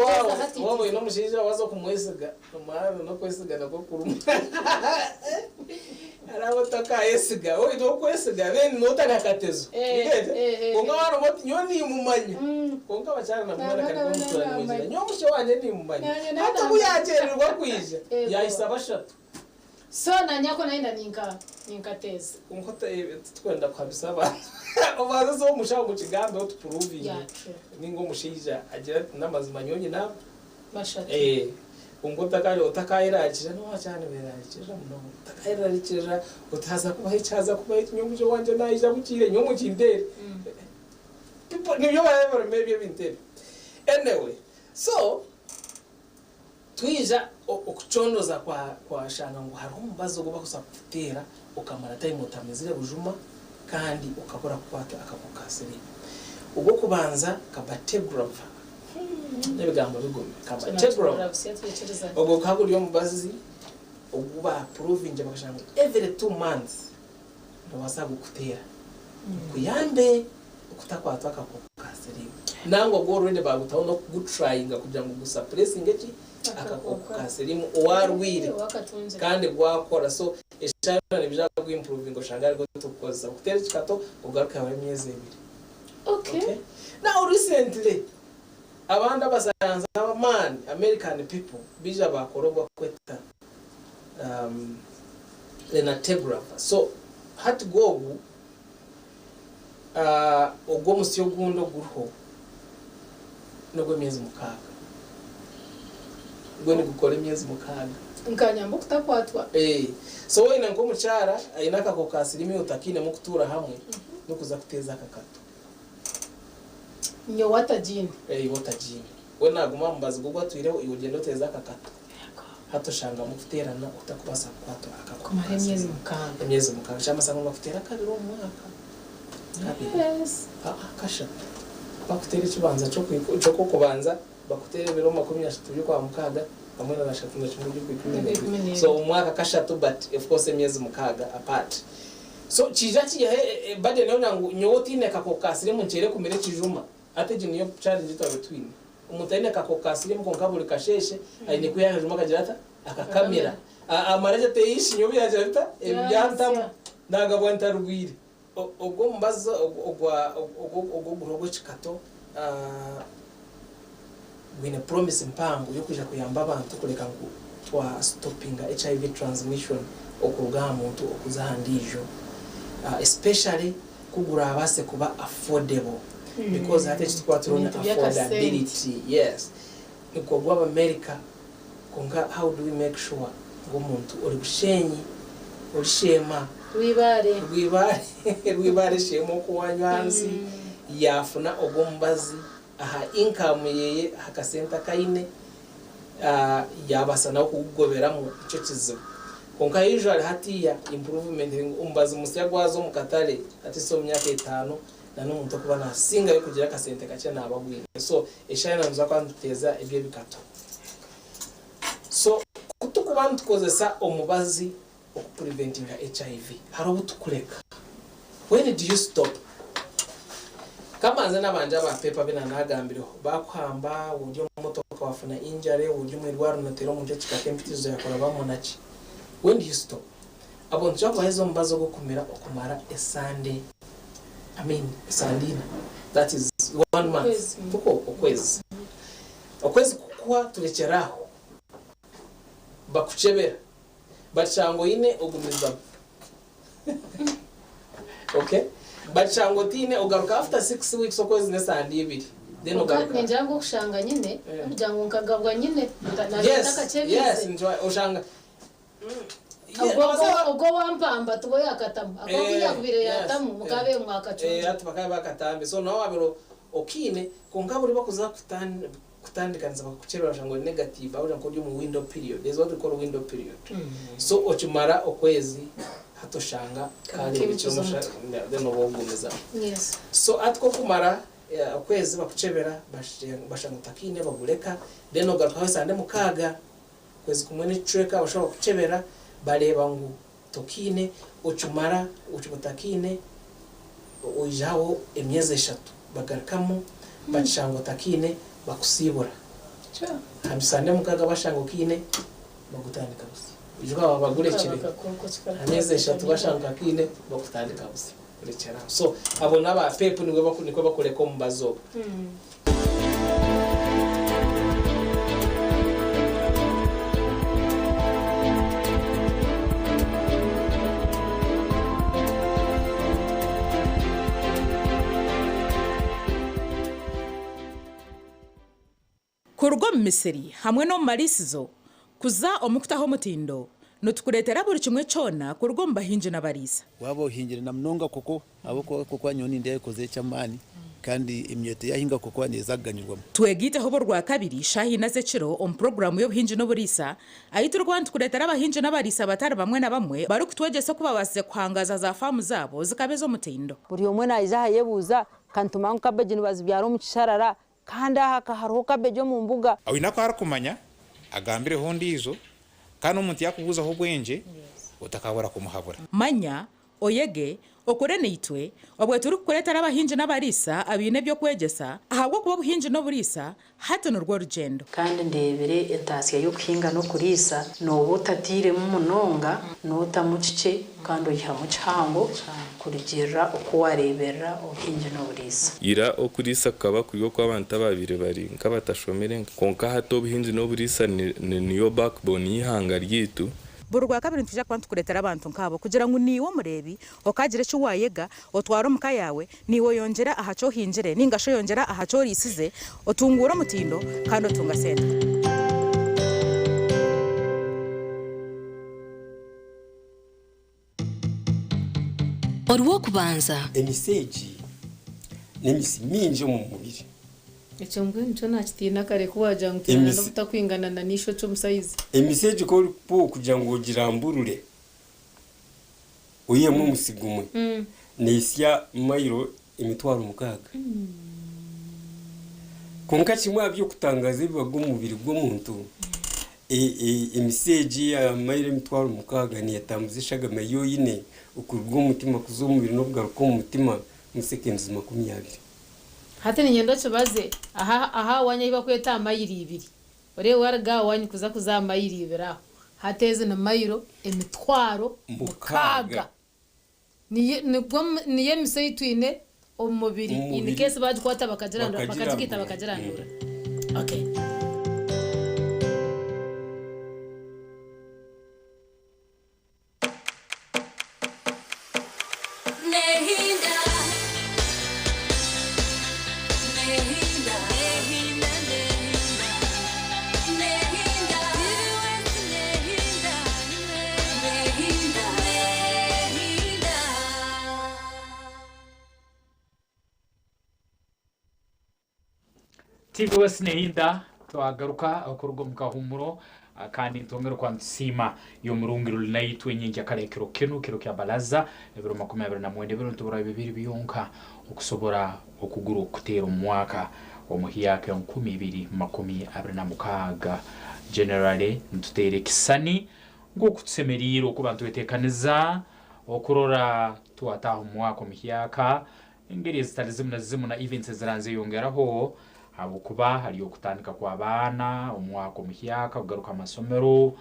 wao inomushijo wazo kumwesiga umwana no kwesiga nako kuruma arabo taka esiga oyi do kwesiga bene no taka katezo konga wano moti nyoni mumanya konga bachana na mwana kali mtu alimweza nyomushe wanye ni mumanya hata buyajererwa kwija yahisa bashatu so nanyako naenda ninka teze unkota twenda kwabisaba obaza so mushaho mu kigambe otuprove ningo mushija agira namazima nyonye na bashatu unkota kaje utakayirakira no cyane berakira no utakayirakira utaza kuba icaza kuba inyumuje wanje nayija mukire nyomu kindere nibyo barabara maybe bintere anyway so twija okuchondoza kwa shanga ngo hari umubazo go bakusa kutera ukamara time utamezire bujuma kandi ukabura kwata akakukasiri ubwo kubanza kabategraph nebigambo bigome kabategraph ubwo kaguri yo mubazi ububa proving bakashanga every 2 months ndo wasabu kutera kuyambe ukutakwata akakukasiri nango go already bagutaho no gutryinga kugira ngo gusuppressing iki akakukasirimu owarwire kandi gwakora so eshana nibyaga gwimprove ngo shangari go tukoza kutera chikato ugaruka bari myeze 2 okay now recently abanda basayanza man American people bija bakorogwa kweta telegraph so hat go ogwo musyo gundo gurho nubwo myezi mukaga ngone gukora imyezi mukaga nkanyambo kutakwatwa so wena ngo mucara ayinaka ko kasirimi utakine mu kutura hamwe no kuza kuteza akakato nyo watajini watajini we naguma mbaza gugwa tuireho iyo gendo teza akakato hatoshanga mu kuterana utakubasa kwato kumara emyezi mukanga cyangwa se ngo kutera kabiri umwaka kasha bakutera ikibanza cyo kubanza bakutera biro 30 byo kwa mukaga hamwe na 3 so umwaka kashatu but of course emyezi mukaga apart so chijati ya bade naona nyoti ne kakokasire munchere kumere kijuma ate jiniyo challenge to between umutaine kakokasire mu konkabuli kasheshe aine kuya juma kajata akakamera amaraje teishi nyobi yajata ebyanta ndagabwanta rugwire ogo mbaza ogo burogo chikato wine promise mpango yo kuja kuyamba abantu kureka ngo twa stopping HIV transmission okuruga muntu okuzahandijo especially kugura abase kuba affordable because hata chitwa turona affordability yes niko gwa America konga how do we make sure ngo muntu uri bushenyi uri shema rwibare shemo kuwanywanzi yafuna ogombazi aha income yeye hakasenta kaine yabasa na kugobera mu ico kizibu konka usually hatiya improvement umbazi musya gwazo mu katale ati so myaka 5 na n'umuntu kuba na singa yo kugira kasente kace nabagwira so eshayina nza kwanduteza ibyo bikato so kutukubantu kozesa omubazi okupreventing HIV haro butukureka when did you stop kama nze nabanja ba pepa bina nagambiro bakwamba uburyo motoka wafuna injury uburyo mwirwaro natero mu cyo kikatempitizo yakora bamonaki when do you stop abonto cyo kwahezo mbazo gukumira okumara esande sandina that is 1 month tuko okwezi kukwa turekeraho bakuchebera bachango ine ogumiza okay bachango tine ugaruka after 6 weeks okwezi ne sandi ibiri then ugaruka njango kushanga nyine umuryango nkagabwa nyine yes enjoy ushanga ogo wampamba tubo yakatamba akokunya kubire yatamu mukabe mwaka 10 atubakaye bakatambe so nawo abiro okine kongaburi bakuza kutandikaniza bakuchebera shango negative aho nko mu window period there's what we call window period so ochimara okwezi hatoshanga kandi bicomusha then obogumeza yes so atko kumara okwezi bakuchebera bashangutakine baguleka then ogaruka hose ande mukaga kwezi kumwe ni treka bashobora kuchebera bareba ngo tokine uchumara uchubutakine ujawo emyezi 3 bagarukamo bachango takine bakusibura hamisande mukaga bashango kine bagutandika busi ijwa bagurekire ameze 3 bashango kine bagutandika busi urekera so abona ba pepu niko bakureka mu bazo kurwa mu Misiri hamwe no marisizo kuza omukutaho mutindo nutukuretera buri kimwe cyona kurwa mbahinje nabarisa wabo hinjire na mnonga koko aboko koko anyoni ndiye koze cyamani kandi imyete yahinga koko anezaganyurwamo twegite hobo rwa kabiri shahi naze ciro on program yo hinje no burisa ayitwa Rwanda kuretera abahinje nabarisa batari bamwe na bamwe bari kutwegese kuba base kwangaza za famu zabo zikabezo mutindo buri umwe nayiza yebuza kantuma nkabeje nibazibyaro mu kisharara kanda hakaharuka bejo mu mbuga awinako harakumanya agambire hondi izo kandi umuntu yakubuza ho bwenje utakabura kumuhabura manya oyege okorene itwe obwe turi kuretera abahinje nabarisa abine byo kwegesa ahabwo kuba buhinje no burisa hato no rwo rugendo kandi ndebere entasiya yo kuhinga no kurisa no butatire mu munonga no tamucice kandi oyiha mu cyango kurigera uko warebera ubuhinje no burisa ira okurisa kaba kuyo kw'abantu babire bari nkabatashomere konka hato buhinje no burisa niyo backbone y'ihanga ryitu burwa kabiri ntuje kwantu kuretera abantu nkabo kugira ngo niwo murebi okagire cyo wayega otwara muka yawe niwo yongera ahaco hinjire ningasho yongera ahaco risize otungura mutindo kandi otunga senta Orwo kubanza emiseji n'emisi mingi mu mubiri icyo ngo nicyo nakitina kare kuwagira ngo tena no butakwingana na nisho cyo musayizi emiseje ko po kugira ngo giramburure uye mu musigumwe nesya mayiro imitwaro mukaga konka kimwe byo kutangaza bibago mubiri bwo muntu emiseje ya mayiro imitwaro mukaga ni yatamuzishaga mayo yine ukurubwo umutima kuzumubiri no bwaruko mu mutima musekenzi 20 hata ni nyendo baze aha wanya iba kweta mayiri ibiri ore warga wanyi kuza mayiri ibira hateze na mayiro emitwaro mukaga niye misei twine umubiri in case baje kwata bakagirandura bakagikita bakagirandura okay TVS nehinda twagaruka akorwa mu kahumuro kandi ntongera kwandisima yo murungiro linayitwe nyingi akarekero kenu kiro kya balaza ebiro 20 biro ntubura bibiri biyonka okusobora okuguru kutera umwaka omuhiyake 2026 generally ntutere kisani ngo kutsemeriro ku bantu betekaniza okurora tuataho umwaka omuhiyaka ingeri zitalizimuna na events ziranze yongeraho abo kuba hariyo kutandika kwa bana umwaka omuhiyaka ugaruka amasomero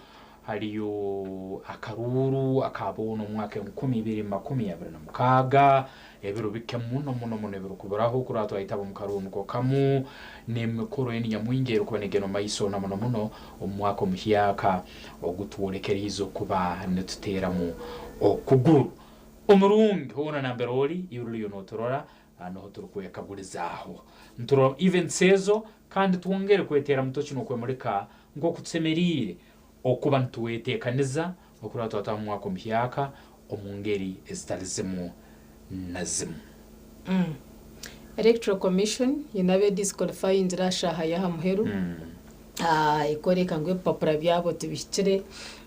hariyo akaruru akabono umwaka 2026 ebiro bikemuno muno ebiro kuburaho kurato ayitabo mu karunu ko kamu nemikoro yeni nyamwingero kubonegeno mayiso na muno umwaka omuhiyaka ogutuwolekerizo kuba netuteramu okuguru umurungi hona namberoli yuruliyo notorora ano turukuye kaburizaho nturo event sezo kandi tuongere kwetera mutochi no kwemurika ngo kutsemerire okuba ntuwetekaniza okurato atamwako mhyaka omungeri ezitalizemu nazimu Electoral Commission yinabe disqualify inzira shaha ya muheru ikoreka ngo papura byabo tubikire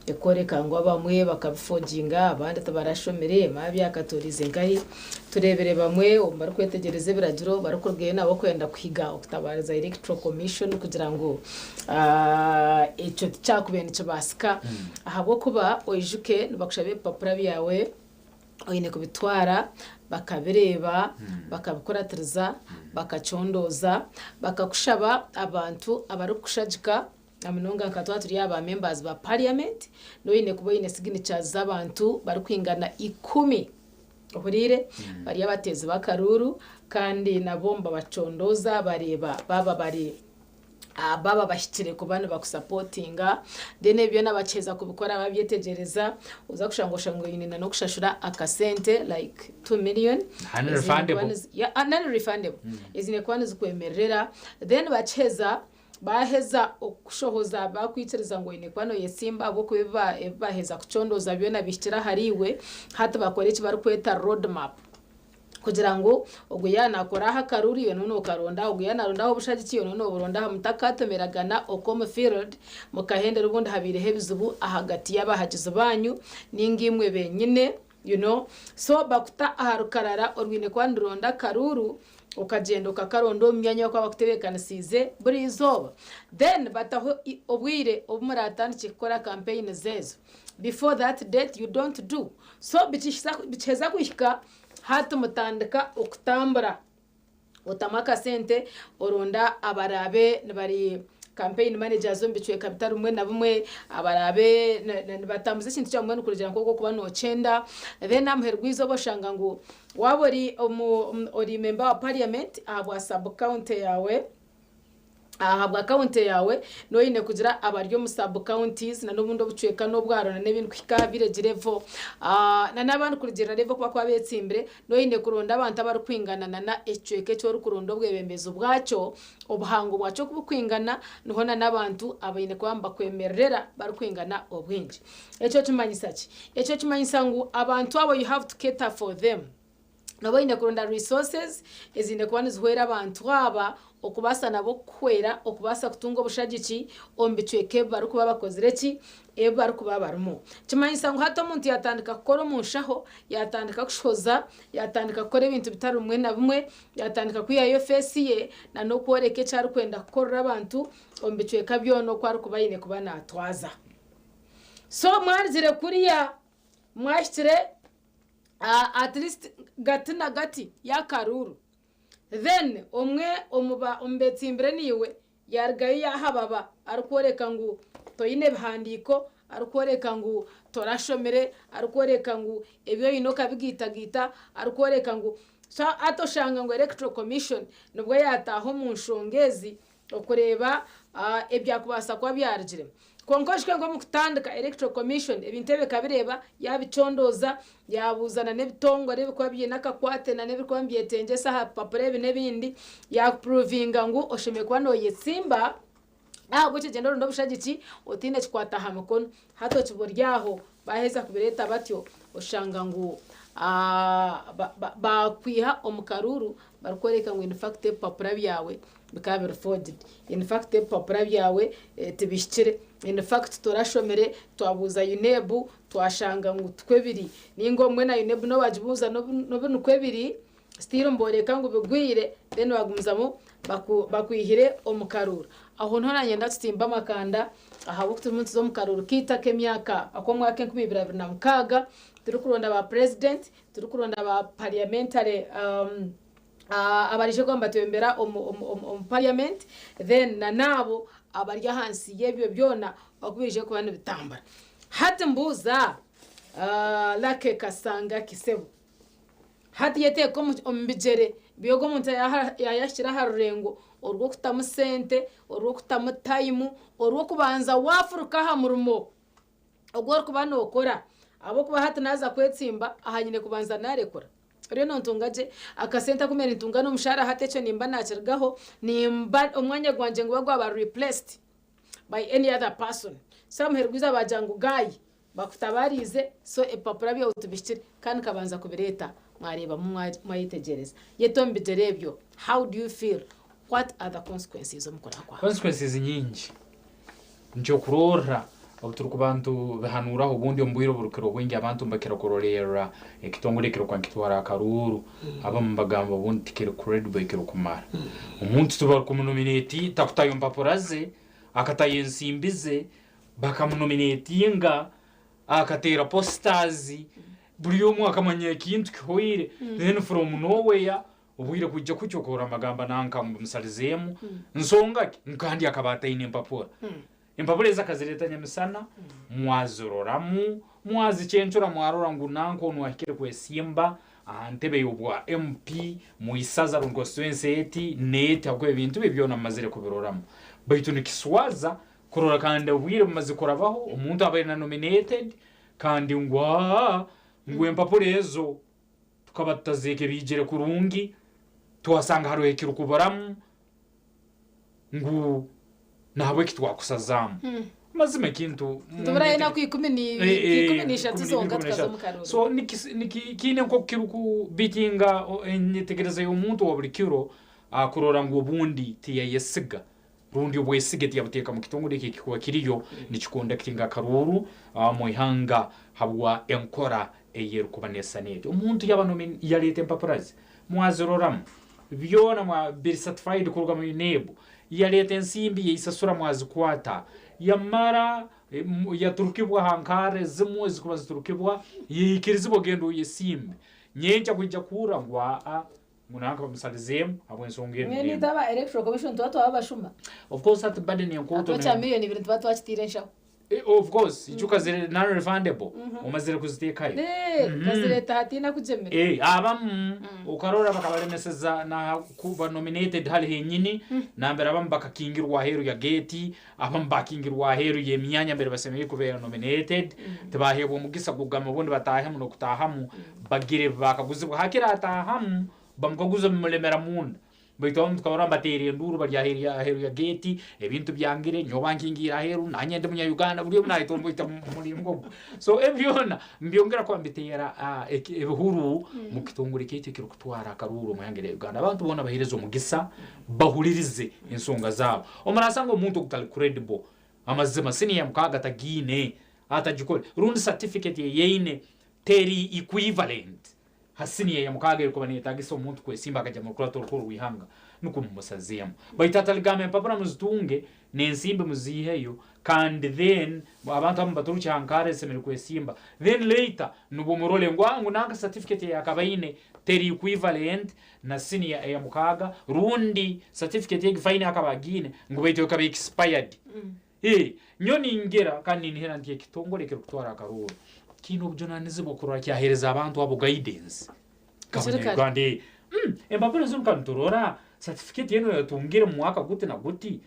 ikoreka ngo abamwe bakabifoginga abandi tabarashomere mabi akatorize ngai turebere bamwe bari kwetegereze biragiro barakorgeye nabo kwenda kwiga okutabariza Electoral Commission kugira ngo icyo cyakubene cyo basika ahabo kuba oyijuke bakushabe papura byawe oyine kubitwara bakabireba bakabikoratiriza bakacondoza bakakushaba abantu abarukushajika aminonga nkatwa turi aba members ba parliament no yine kubo yine signatures z'abantu bari kwingana 10 ohurire bari abatezi bakaruru kandi nabomba bacondoza bareba baba bari baba bashyikire ku bantu bakusupportinga dene byo nabaceza kubikora babyetegereza uza kushangoshango yinina no kushashura akasente like 2 million non-refundable izine kwani zikwemerera then baceza baheza okushohoza bakwitereza ngo ine kwano yesimba abo kubiba baheza kucondoza byo nabishikira hariwe hata bakora iki bari kweta road map kugira ngo oguyana akora hakaruri yo none ukaronda oguyana rondaho bushagikiyo none uburonda mutakatemeragana okome field mukahende rubundi habire hebizubu ahagati y'abahagize banyu ningimwe benyine so bakuta aharukarara orwine kwandironda karuru ukagenda ukakarondo myanya yo kwabakuterekana size buri izoba then bataho obwire obumuratandike gukora campaign zezo before that date you don't do so bicheza kuhika hatu mutandika okutambura utamaka sente oronda abarabe bari campaign managers mbichwe capital umwe na bumwe abarabe batambuze kintu cyamwe nukurira nko kuba no 9 then amhergwizo boshanga ngo wabori ori member wa parliament abwa sub county yawe ahabwa county yawe no yine kugira abaryo mu sub counties na nubundo bucweka no bwarona n'ibintu kwika village level na nabantu kugira level kwa kwabetsimbere no yine kuronda abantu abari kwingana na ecweke cyo rukurondo bwebembezo bwacyo obuhango bwacyo kubukwingana nuhona nabantu abayine kwamba kwemerera bari kwingana obwinji ecyo tumanyisa ki ecyo tumanyisa ngo abantu abo you have to cater for them nabo ine kuronda resources ezine kuba nizihwera abantu aba okubasa nabo kwera okubasa kutunga obushagiki ombicweke bari kuba bakozire ki bari kuba barimo kimanyisa ngo hato omuntu yatandika gukora omunshaho yatandika kushoza yatandika gukora ebintu bitari bimwe na bimwe yatandika kwihayo fesi ye na nokworeka eki arikwenda kukorera abantu ombicweka byona oku arikuba ine kuba natwaza so mwarizire kuriya mwashitire at least gati na gati ya Karuru then omwe ombetsimbire niwe yargayo yahababa arikworeka ngo toyine bihandiko arikworeka ngo torashomere arikworeka ngo ebyo yinoka bigitagita arikworeka ngo atoshanga ngo electoral commission nubwo yataho mu nshongezi okureba ebyakubasa kwa byarigire konkoshwe ngo mukutandika electoral commission ebintebe kabireba yabicondoza yabuzana nebitongo nebikwa byinakakwate na nebikwa byetengesa ha papure nebindi ya provinga ngo osheme kwa no yetsimba ahubwo kigendo ndo bushagiki otine kikwata ha mukono hato kiboryaho baheza kubireta batyo oshanga ngo bakwiha omukaruru barikwereka ngo in fact papura byawe bikaba reforded in fact papura byawe tibishikire in fact torashomere twabuza yunebu twashanga ngo twebiri ningo mwe na yunebu no bajibuza no binukwebiri stiro mboreka ngo bigwire then bagumuzamo bakwihire omukaruru aho ntoranye ndatsitimba makanda aha bukute umunsi zo mukaruru kitake myaka ako mwaka 2026 turi kuronda ba president turi kuronda ba parliamentary abarije kwamba tuyembera parliament then na nabo abarya hansi yebyo byona bakubirije ku bantu bitambara hati mbuza lake kasanga kisebo hati yete ko ombijere biyogo muntu yashira harurengo orwo kutamusente orwo kutamutaimu orwo kubanza wafuruka ha murumo ogor kubana okora abo kuba hati naza kwetsimba ahanyine kubanza narekora rero nontungaje akasenta kumera intunga no mushara hatecho nimba nakirgaho nimba omwanya gwanje ngo bagwa ba replaced by any other person samherguza bajangu gayi bakutabarize so epapura byo utubishire kandi kabanza kubireta mwareba mwayitegereza yetombijerebyo how do you feel what are the consequences omukora kwa consequences nyingi njo kurora abuturu kubantu bahanuraho ubundi ombwiro burukiro bwingi abantu mbakira kororera ekitongole kiro kwa kitwara Karuru abambagambo ubundi tikere credible kiro kumara umuntu tuba kumunominate takutayo mpapuraze akatayensimbize bakamunominatinga akatera posters buri umwe akamanya ikintu kihoire then from nowhere ubwire kujya kucyokora amagamba nanka musalizemu nsonga nkandi akabata ine mpapura impapuro zakazireta nyamisana mwazororamu mwazicencura mwarora ngo nanko nwahikire kwesimba antebe yobwa MP muisaza constituency net akwe bintu bibyona mazire kubiroramu baitu nikiswaza kurora kandi ubwire bumaze kurabaho umuntu abaye nominated kandi ngwa impapuro ezo tukabatazeke bijire kurungi tuwasanga haruye kirukubaramu ngu nawe kitwakusazamu mazime kintu tuburaye na kwikuminisha tuzonga tukazomukaruru so nikine nko kiruku bitinga nitegereza y'umuntu wa buri kiro akurora ngo bundi tiyayesiga rundi obwesige tiyabuteka mu kitongole kikuwa kiriyo nikikunda kitinga Karuru mu ihanga habwa enkora eyerukubanesa nejo umuntu yabanomi yalete mpapurazi mwazororamu byona mwa be certified kuruga mu nebu yalete nsimbi yisasura mwazikwata yamara yaturukibwa hankare zimwe zikuba ziturukibwa yikirizibwo gendo yesimbe nyenja kujya kura ngwa munanga bamusalizemu abwensongene ni daba electoral commission twato abashuma of course at burden yankoto acha million ibintu twatwachitire nsha of course ichuka zire non refundable umazire kuzitekayo kazireta hatina kujemera abam ukarora bakabalemeseza na kuba nominated hali henyini nambera bambaka kingirwa heru ya gate abambakingirwa heru ye myanya mbere basemeye kubera nominated tebahebwo mugisa kugama bundi batahamu no kutahamu bagire bakaguzibwa hakira atahamu bamkaguza mulemera munda baito abantu tukabara mbatere nduru barya heru ya gate ebintu byangire nyobankingira heru nanye ndi munya Uganda buri muna ito mboita muri ngo so ebyona mbyongera kwa mbitera ebihuru mu kitongore kete kiro kutwara karuru mu yangire Uganda abantu bona baherezo mugisa bahuririze insonga zabo omarasanga umuntu kutali credible amazima senior mukaga tagine atajikole rundi certificate yeine teri equivalent hasini ya mukaga yuko bani tagiso umuntu kwesimba akaja mu kurato rukuru wihanga nuko mumusaziyamo bayitata ligame papana muzitunge nensimbe muziheyo kandi then abantu ambaturuchi hankare semere kwesimba then later nubo murole ngwangu nanga certificate ya kabaine teri equivalent na senior ya mukaga rundi certificate ya faine akabagine ngo bayito kabe expired nyoni ngera kandi ni hera ndiye kitongole kero kutwara karuru kino bjonanize bokora cyahereza abantu abo guidance kabanyarwanda embapero zunkantorora certificate yeno yatungire mu mwaka gute na guti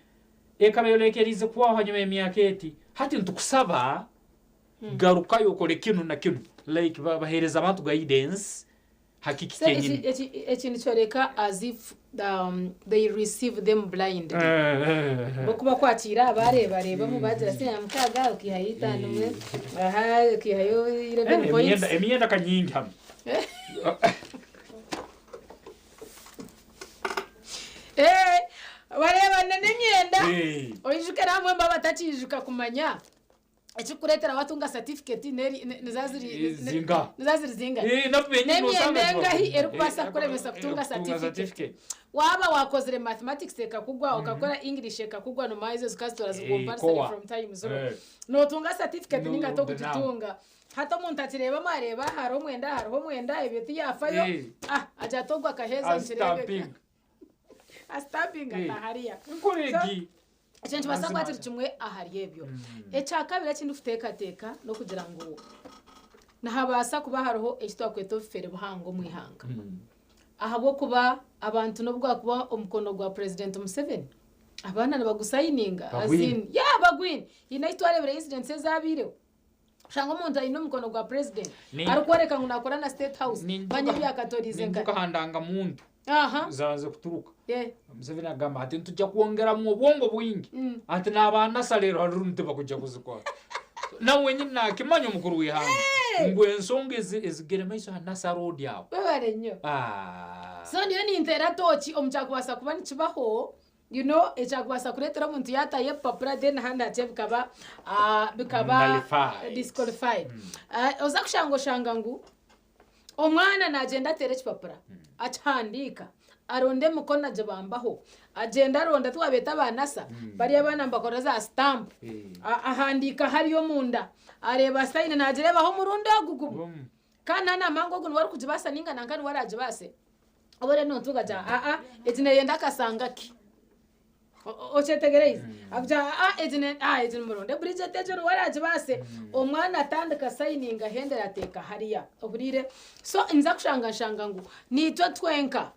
ekabayolekerize kwa hanyuma emyaketi hati ntukusaba garuka yokore kino na kino like bahereza abantu guidance hakikitenye ekintu cyoreka as if they receive them blind bokuba kwatira bareba mu bagira sinya mukaga ukihayita numwe aha ukihayo 11 points emyenda kanyingi hamwe bareba nemyenda oyijuka namwe mbaba tachijuka kumanya ekikuretera watunga certificate nizaziri zinga nemyenda hi erukubasa kuremesa kutunga certificate waba wakozere mathematics ekakugwa ukakora English ekakugwa no maize zikasitora zigomparsa from time zero no tunga certificate ninga to kutunga hata umuntu atireba mareba haro mwenda ebiti yafayo aja togwa kaheza nshirebe astamping ataharia nkoregi chenje basangwa ati kimwe ahari ebyo ecyakabira kindi ufuteka no kugira ngo nahabasa kuba hariho ekitwa kweto fere buhango mwihanga ahabo kuba abantu no bwa kuba omukono gwa president Museveni abana nabagusayininga azin bagwin inaitwarebere incident ezabire shanga umuntu ayino mukono gwa president arikwereka ngo nakora na state house banyabi akatorize nka handanga muntu zaze kuturuka Museveni agamba ati tujya kuongera mu bwongo bwingi ati nabana salero harunte bakujya kuzikora nawe nyina kimanyo mukuru wihanga ngwe nsonge ezigeremesha nasa road yawo babarenyo so ndiyo ni interatochi omchakubasa kuba nikibaho you know echakubasa kuretera umuntu yataye papura then handa bikaba disqualified oza kushango ngu omwana nagenda tere kipapura achandika aronde mukona jabambaho agenda aronda twabeta banasa bari abana mbakora za stamp ahandika hariyo munda areba sign nagirebaho murundo gugubu kana na mango gun wari kujibasa ninga nankani waraje base obore no tugaja etine yenda kasanga ki ochetegereza abja etine murundo bridge tejero waraje base omwana atandika signing ahendera ateka hariya oburire so inza kushanga ngo nitwe twenka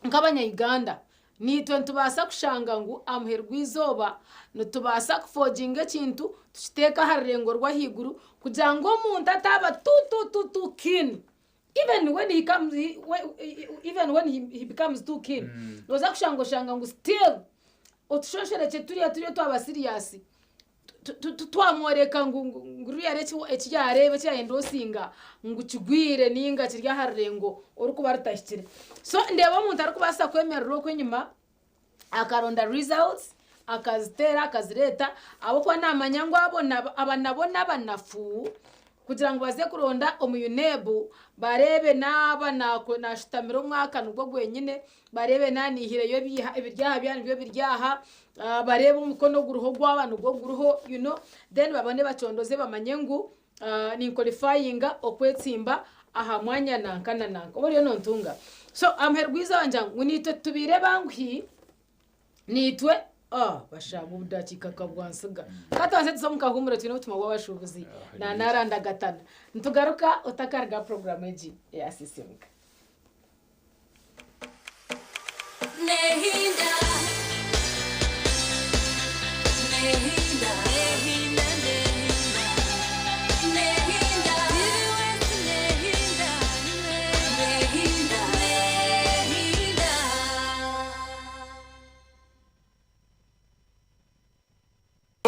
nkabanya Uganda nitwe ntubasa kushanga ngo amherwa izoba nutubasa kufoginga kintu tukiteka harengo rwa higuru kugira ngo umuntu ataba too keen even when he becomes too keen noza kushanga ngo still otushoshere cheturiya twaba serious twamoreka nguriya recho ekiyarebe cyayendosinga ngukigwire ninga kirya harengo uri kuba rutashikire so ndeba umuntu ari kubasa kwemerera kwenyuma akaronda results akazitera akazireta abo kwa namanya ngo abanabona banafu kugira ngo baze kuronda omuyunebu barebe naba nashitamira umwaka nubwo gwenyine barebe nanihire yo ibiryaha byane byo biryaha barebe umukono guruho gw'abantu gwo guruho you know then babone bacondoze bamanye ngo ni qualifying okwetsimba aha mwanya nanka oboriyo nontunga so amherwiza wanja ngo nitwe tubire bangwi nitwe bashabu budakika kabwansiga katanze tusomuka humura tino tuma wabashubuzi na naranda gatana ntugaruka utakarga program eji ya sisimka nehinda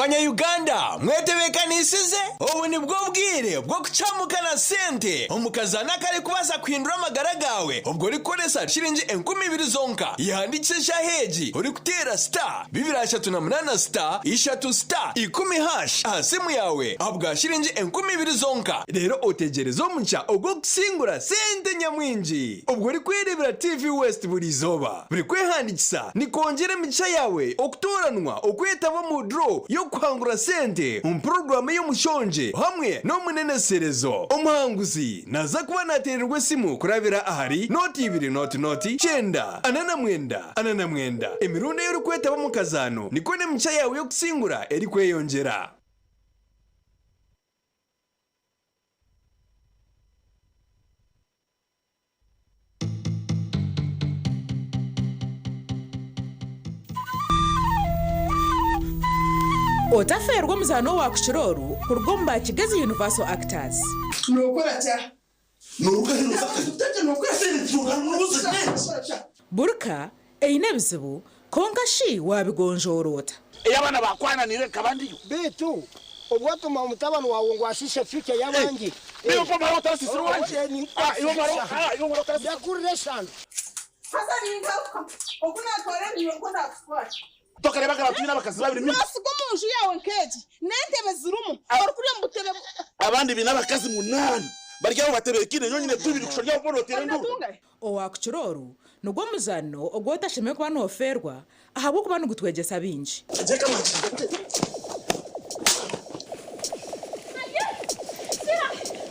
Banya-Uganda mwetebekanisize ubu ni bwo bwire bwo kucamukana sente omukazana kare kubasa kwindura amagara gawe ubwo rikoresa shilingi 20,000 zonka yandikisha heji uri kutera star 238 star 3 star 10 hash simu yawe abwa shilingi 20,000 zonka rero otegereza omucha ogwo kusingura sente nyamwinji ubwo rikwirebera TV West buri zoba buri kwehandikisa ni kongera imica yawe okutoranwa okwetaba mu draw yo kwangura sente program yo mushonje hamwe no muneneserezo omuhanguzi naza kuba natererwe simu kurabira ahari noti 2 noti chenda anana mwenda emirundi yo kwetaba mu kazano niko ne mica yawe yo kusingura eri kweyongera. otaferwa muzano wa kushororu kurugomba Kigezi Universal Actors nokora cha nokora burka einebizibu konkashi wabigonjorota eyabana bakwananire kabandi betu obwatuma omutabano wawe ngwashisha future yabangi niyo ko maro tasisi wanje iyo maro tasisi yakureshan hasa ninga okuna kore niyo kona kufuata tokare bagara tumina bakazi babiri mimi nasigo munju yawe nkeji nentebe zirumu orukuri mbutebe abandi binabakazi 8 barya batebe kine nyonyine tubiri kushorya borotera ndu owakuchororu nugwo muzano ogwota sheme kwa noferwa ahabo kuba nugutwegesa binji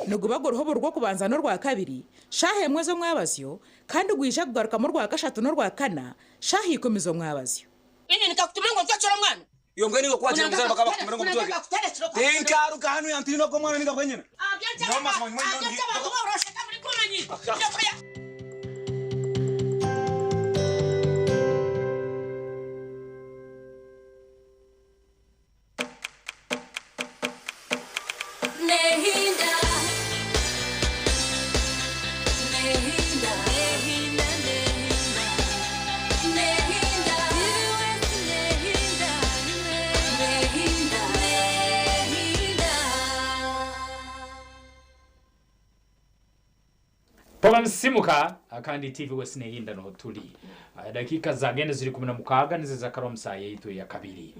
nugubagoro hobo rwo kubanza no rwa kabiri shahe mwezo mwabazyo kandi gwisha kugaruka mu rwa gashatu no rwa kana shahi ikomizo mwabazyo ini nikakutumira ngo mfacora mwana iyo ngwe niko kwakira muzana bakaba kutumira ngo mutwege tenkaru kahanu yantino ko mwana ninga kwenyene noma mwe Pogamsimuka akandi TV West Nehinda no tuli dakika zagene ziri 16 nize zakaromsa yeito ya kabiri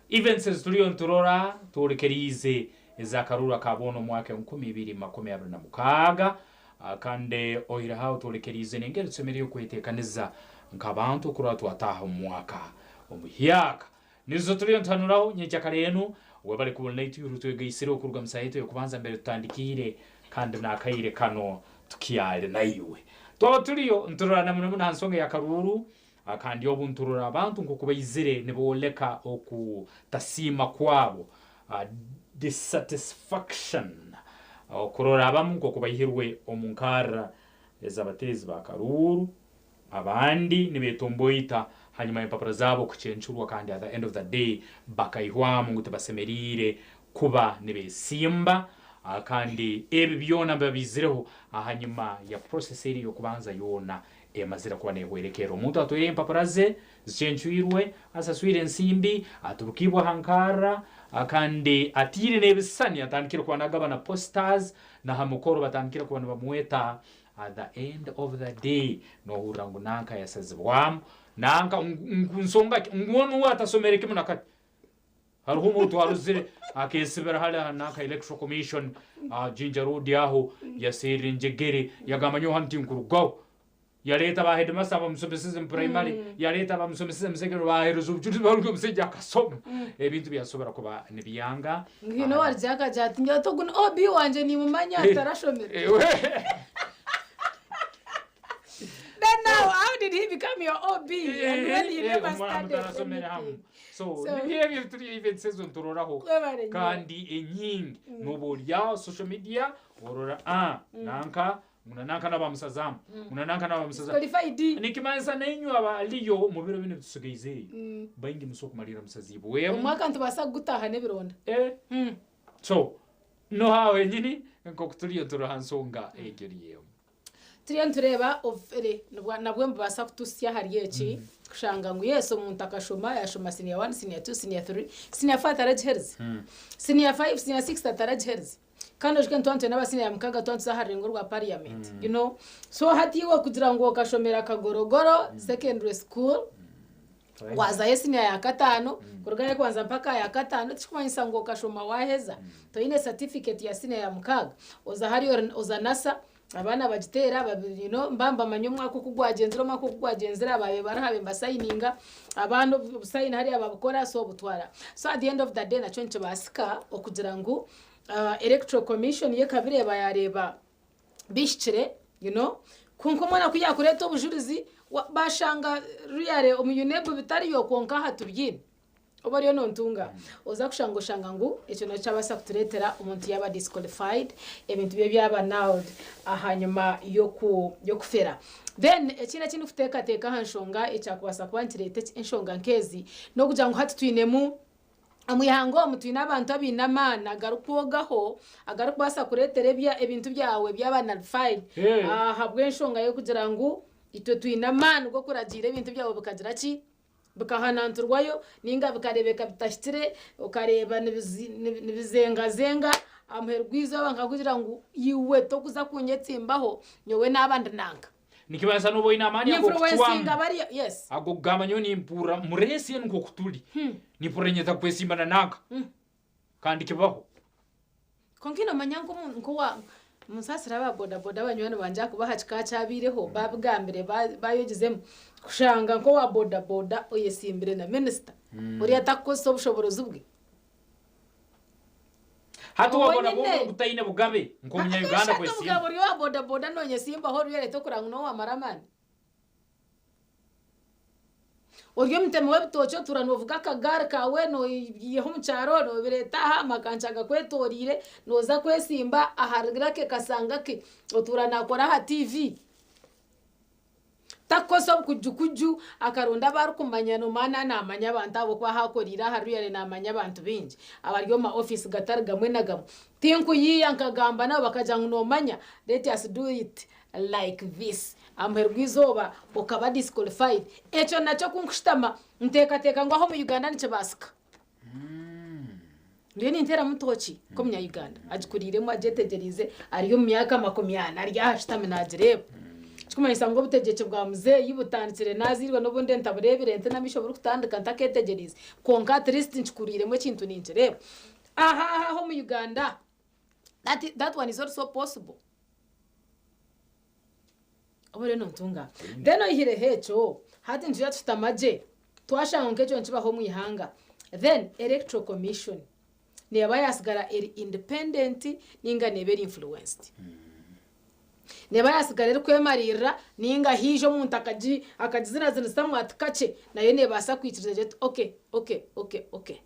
events tulio nturora turekerize zakarura kabono mwaka 2026 akande oira hao turekerize nengere tsemeriyo kwetekaniza nkabantu kuratu ataha mwaka omuhyaka nizo tulio ntanuraho nyejakareno webali kubona itu rutugeisiro kurwa msaito yo kubanza mbere tutandikire kandi nakayire kano tukiyale naiwe tuliyo nturana muno hansonga ya karuru akandi obunturura abantu nkokubayizire niboleka okutasima kwabo dissatisfaction okurora abamu nkokubayihirwe omunkara ezabatezi ba karuru abandi nibetomboita hanyuma impapuro zabo kucenchurwa kandi at the end of the day bakayihwamu ngutabasemerire kuba nibesimba kandi ebi byona babizireho ahanyuma ya process eri yo kubanza yona emazira kuba nehwerekero umuntu atoye impapuraze zichenchuirwe asaswire nsimbi aturukibwa hankara akandi atire nebisani atandikira kuba nagabana posters na hamukoro batandikira kuba bamweta at the end of the day no urangu nanka yasazibwam nanka nsonga ngwonu atasomereke munakati haruho umuntu waruzire akesibera hala naka electoral commission Jinja Road yaho yasiri njegere yagamanyo hanti nkurugaw yareta ba headmaster bamusomesize primary yareta bamusomesize msegero ba heruzo ubucuti barugo musejja kasoma ebintu byasobera kuba nibiyanga ngino warjaka jati nyato kun obi wanje ni mumanya atarashomera Then now, how did he become your OB? And when he never started so nibiye turi event season turoraho kandi enyingi nobolya social media orora nanka nabamusazamu nanka nabamusazamu nikimanisa nenyu abaliyo mu biro bine tusigeize bayingi musoko malira musazibo wewe umwaka ntubasa gutaha nebironda so no hawe nyini nko kutuliyo turahansonga egeriye turiya tureba ofere nabwo mbasa kutusya hari iki kushanga ngo yeso umuntu akashoma yashoma senior 1 senior 2 senior 3 senior 4 taragihereza senior 5 senior 6 taragihereza kandi ujye ntonte n'abasiniya mukaga tonte zahari ngo rwa parliament you know so hatiwe kugira ngo kashomera kagorogoro secondary school waza yesinia ya katano kurugaya kwanza mpaka ya katano tukumanyisa ngo kashoma waheza to ine certificate ya senior ya mukaga oza hari ozanasa abana bagitera babiri no mbamba manyomwa ko kugwagenzera mako kugwagenzera abaye barahabe mbasayininga abantu sayina hari abakora so butwara so at the end of the day nacho nce basika okugira ngo electoral commission ye kabireba yareba bishire you know kunko mwana kujya kureta ubujurizi bashanga ruyare umuyunebu bitari yo konka hatubyine obariyo nontunga oza kushanga ngo icyo no cyabasa kuturetera umuntu yaba disqualified ibintu bye byaba naud ahanyuma yo kufera then ekina kintu futeka hanshonga ecyakubasa kubantirete enshonga nkezi no kugira ngo hatutwinemu amuyango mutwina abantu abinamana garukogaho agarukubasa kuretera ibintu byawe byaba nullified habwe enshonga yo kugira ngo ito twinamana uko kuragira ibintu byawe bikagira ki bikahananturwayo ninga bikarebeka bitashitire ukareba nibizenga amhergwizo bankakugira ngo yiwe to kuza kunyetsimbaho nyowe nabandi nanga nikibanza nubo inamani yako kutuanga yes ago gamanyo ni impura muresi ngo kutuli ni purenyeza kwesimbana nanga kandi kibaho konkino manyango nko wa musasira ba boda banywana banja kubaha kikacabireho babwambere bayogezemo kushanga nko wa boda oyesimbire na minister uri atakoso bushoborozi bwe hatu wabona bodo butayine bugabe nko munya Uganda kwesimba uri wa boda nonye simba ho ruyere to kuranga no wa maramani uri mtemo webitocho turanovuga kagara kawe no yeho mucyaro no bireta ha makancaga kwetorire noza kwesimba aharigira ke kasanga ke oturana kora ha TV takoso kujukuju akaronda bari kumanya no mana namanya abantu abo kwa hakorira haruyere namanya abantu bingi abaryo ma office gatari gamwe na gamwe tinku yiyankagamba nabo bakajanga no manya let us do it like this amhergwizoba ukaba disqualified echo nacho kunkushitama nteka ngo aho mu Uganda nice basika ndiye nintera mutochi ko mu Uganda ajikuriremo ajetegerize ariyo mu myaka 20 ari yashitame nagereba kumanyisa ngo butegeke bwa muze yibutandikire nazirwa no bunde ntaburebire nte namishobora kutandika ntaketegerize konka at least nchikuriremo kintu ningereba aha ho mu Uganda that one is also possible obore nontunga then ohire hecho hati nje tutamaje twashanga nkejo nchibaho mu ihanga then electoral commission ne abayasigara independent ninga neberi influenced neba yasigara kwemarira ninga hijo muntu akagizira samwe atakache nayo nebasa kwikiriza okay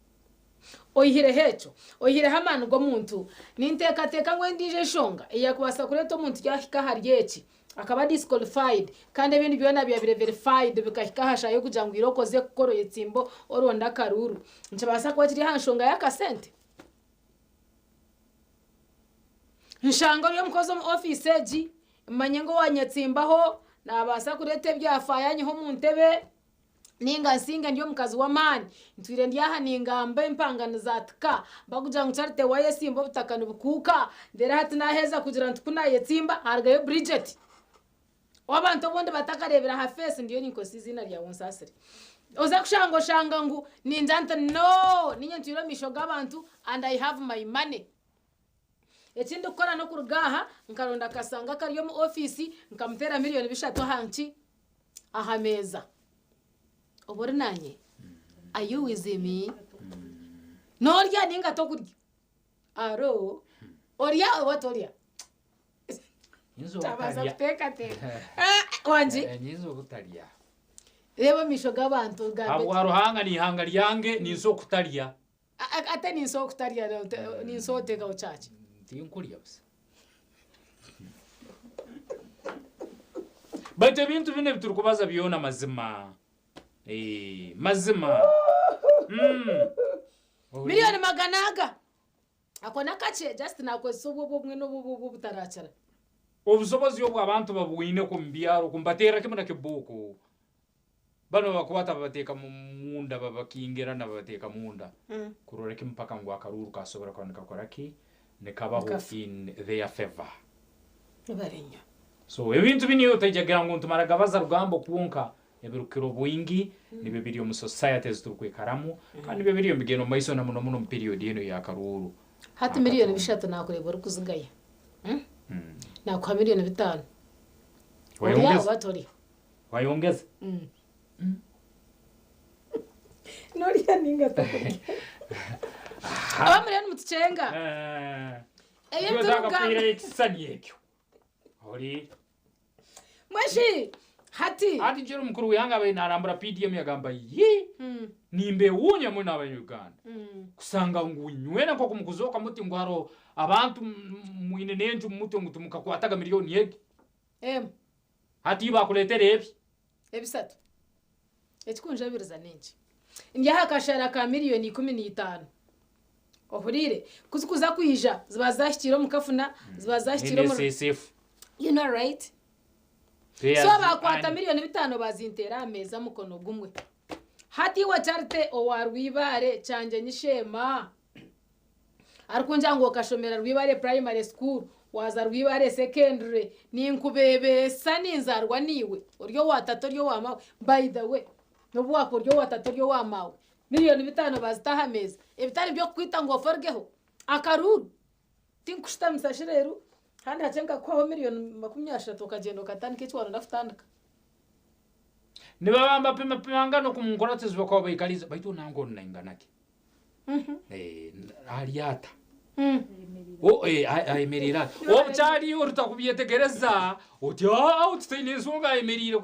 oyihire hecho oyihire hamana ngo muntu ninteka ngo ndije shonga yakubasa kureto muntu yahika hariyeki akaba disqualified kandi ibintu byona bya verified bikahikahasha yo kugira ngo irokoze kukoro yetsimbo oronda karuru nchabasa kwa kiri hanshonga ya kasente nshango yo mkozo mu office eji manyengo wanyetsimbaho nabasa kurete byafayanye ho mu ntebe ninga singa ndiyo mukazi wa mani ntwire ndiyaha ningambe impangano zatka bakugira ngo charite waye simbo butakano bukuka ndera hati naheza kugira ntukuna yetsimba hargayo Bridget wabantu bonde batakarebera ha face ndiyo niko sizina lya wonsasire oza kushanga ngo ninjanta no ninye ntwire mishoga abantu and I have my money ekindi ukora no kurugaha nkaronda kasanga kariyo mu office nkamutera miliyoni 3 hanchi ahameza obore nanye are you with me no rya ninga to kurya aro oria watoria nizo tabaza teka wanje nizo kutaria reba mishoga abantu gabe abo aruhanga ni hanga ryange nizo kutaria ate nizo kutaria nizo teka uchache tinkuria basa bate bintu bine biturukubaza byona mazima mazima miliyoni maganaga akona kache just nako sobo bumwe no butarachara obusobozi obw'abantu babwine ku mbyaro kumbatera kimwe na kibuku bano bakwata babateka munda babakingira na babateka munda kurora kimpaka ngo akaruru kasobora kwandika koraki nekabaho in their favor barenya so ebintu biniyo tejagira ngo ntumaraga baza rugambo kuonka ebirukiro bwingi nibe biri mu societies turukwekaramu kandi nibe biri mbigeno maiso na muno period yeno ya karuru hati miliyoni bishatu nakureba uri kuzigaya na kwa miliyoni 5 wayongeza Noria ninga takuri. Abamuriyani mutucenga. Iyo zagapira ikisani yekyo. Ori. Mweshi hati jero mukuru yanga be narambura PDM yagamba yi. Nimbe wunya mwe n'abanyuganda. Kusanga ngunywena ko kumukuzoka muti ngwaro abantu mwine nenju muti ngutumuka kwataga miliyoni yegi. Hati bakuletere ebi. Ebisatu. Ekikunja biriza nenji. Ndya hakashara ka miliyoni 15. Ohurire kuzukuza kuyija zibazashikiro mukafuna zibazashikiro mu NSSF. You know right? So bakwata miliyoni 5 bazintera ameza mukono gumwe. Hati wa charte owarwibare canje nyishema. Arkunja ngo kashomera rwibare primary school waza rwibare secondary ninkubebe saninzarwa niwe uryo watato ryo wamawe by the way nobu wako ryo watato ryo wamawe miliyoni 5 bazitaha meza ebitari byo kwita ngo forgeho akaruru tinkushita msashireru kandi hacenga kwaho miliyoni 30 kagendo katani kichwano ndafutandika nibabamba pima ngano kumungorotse zibako bayikaliza baitu nango nainganake aliata ayemerera obucyari urutakubyetegereza uti utine nsonga ayemerira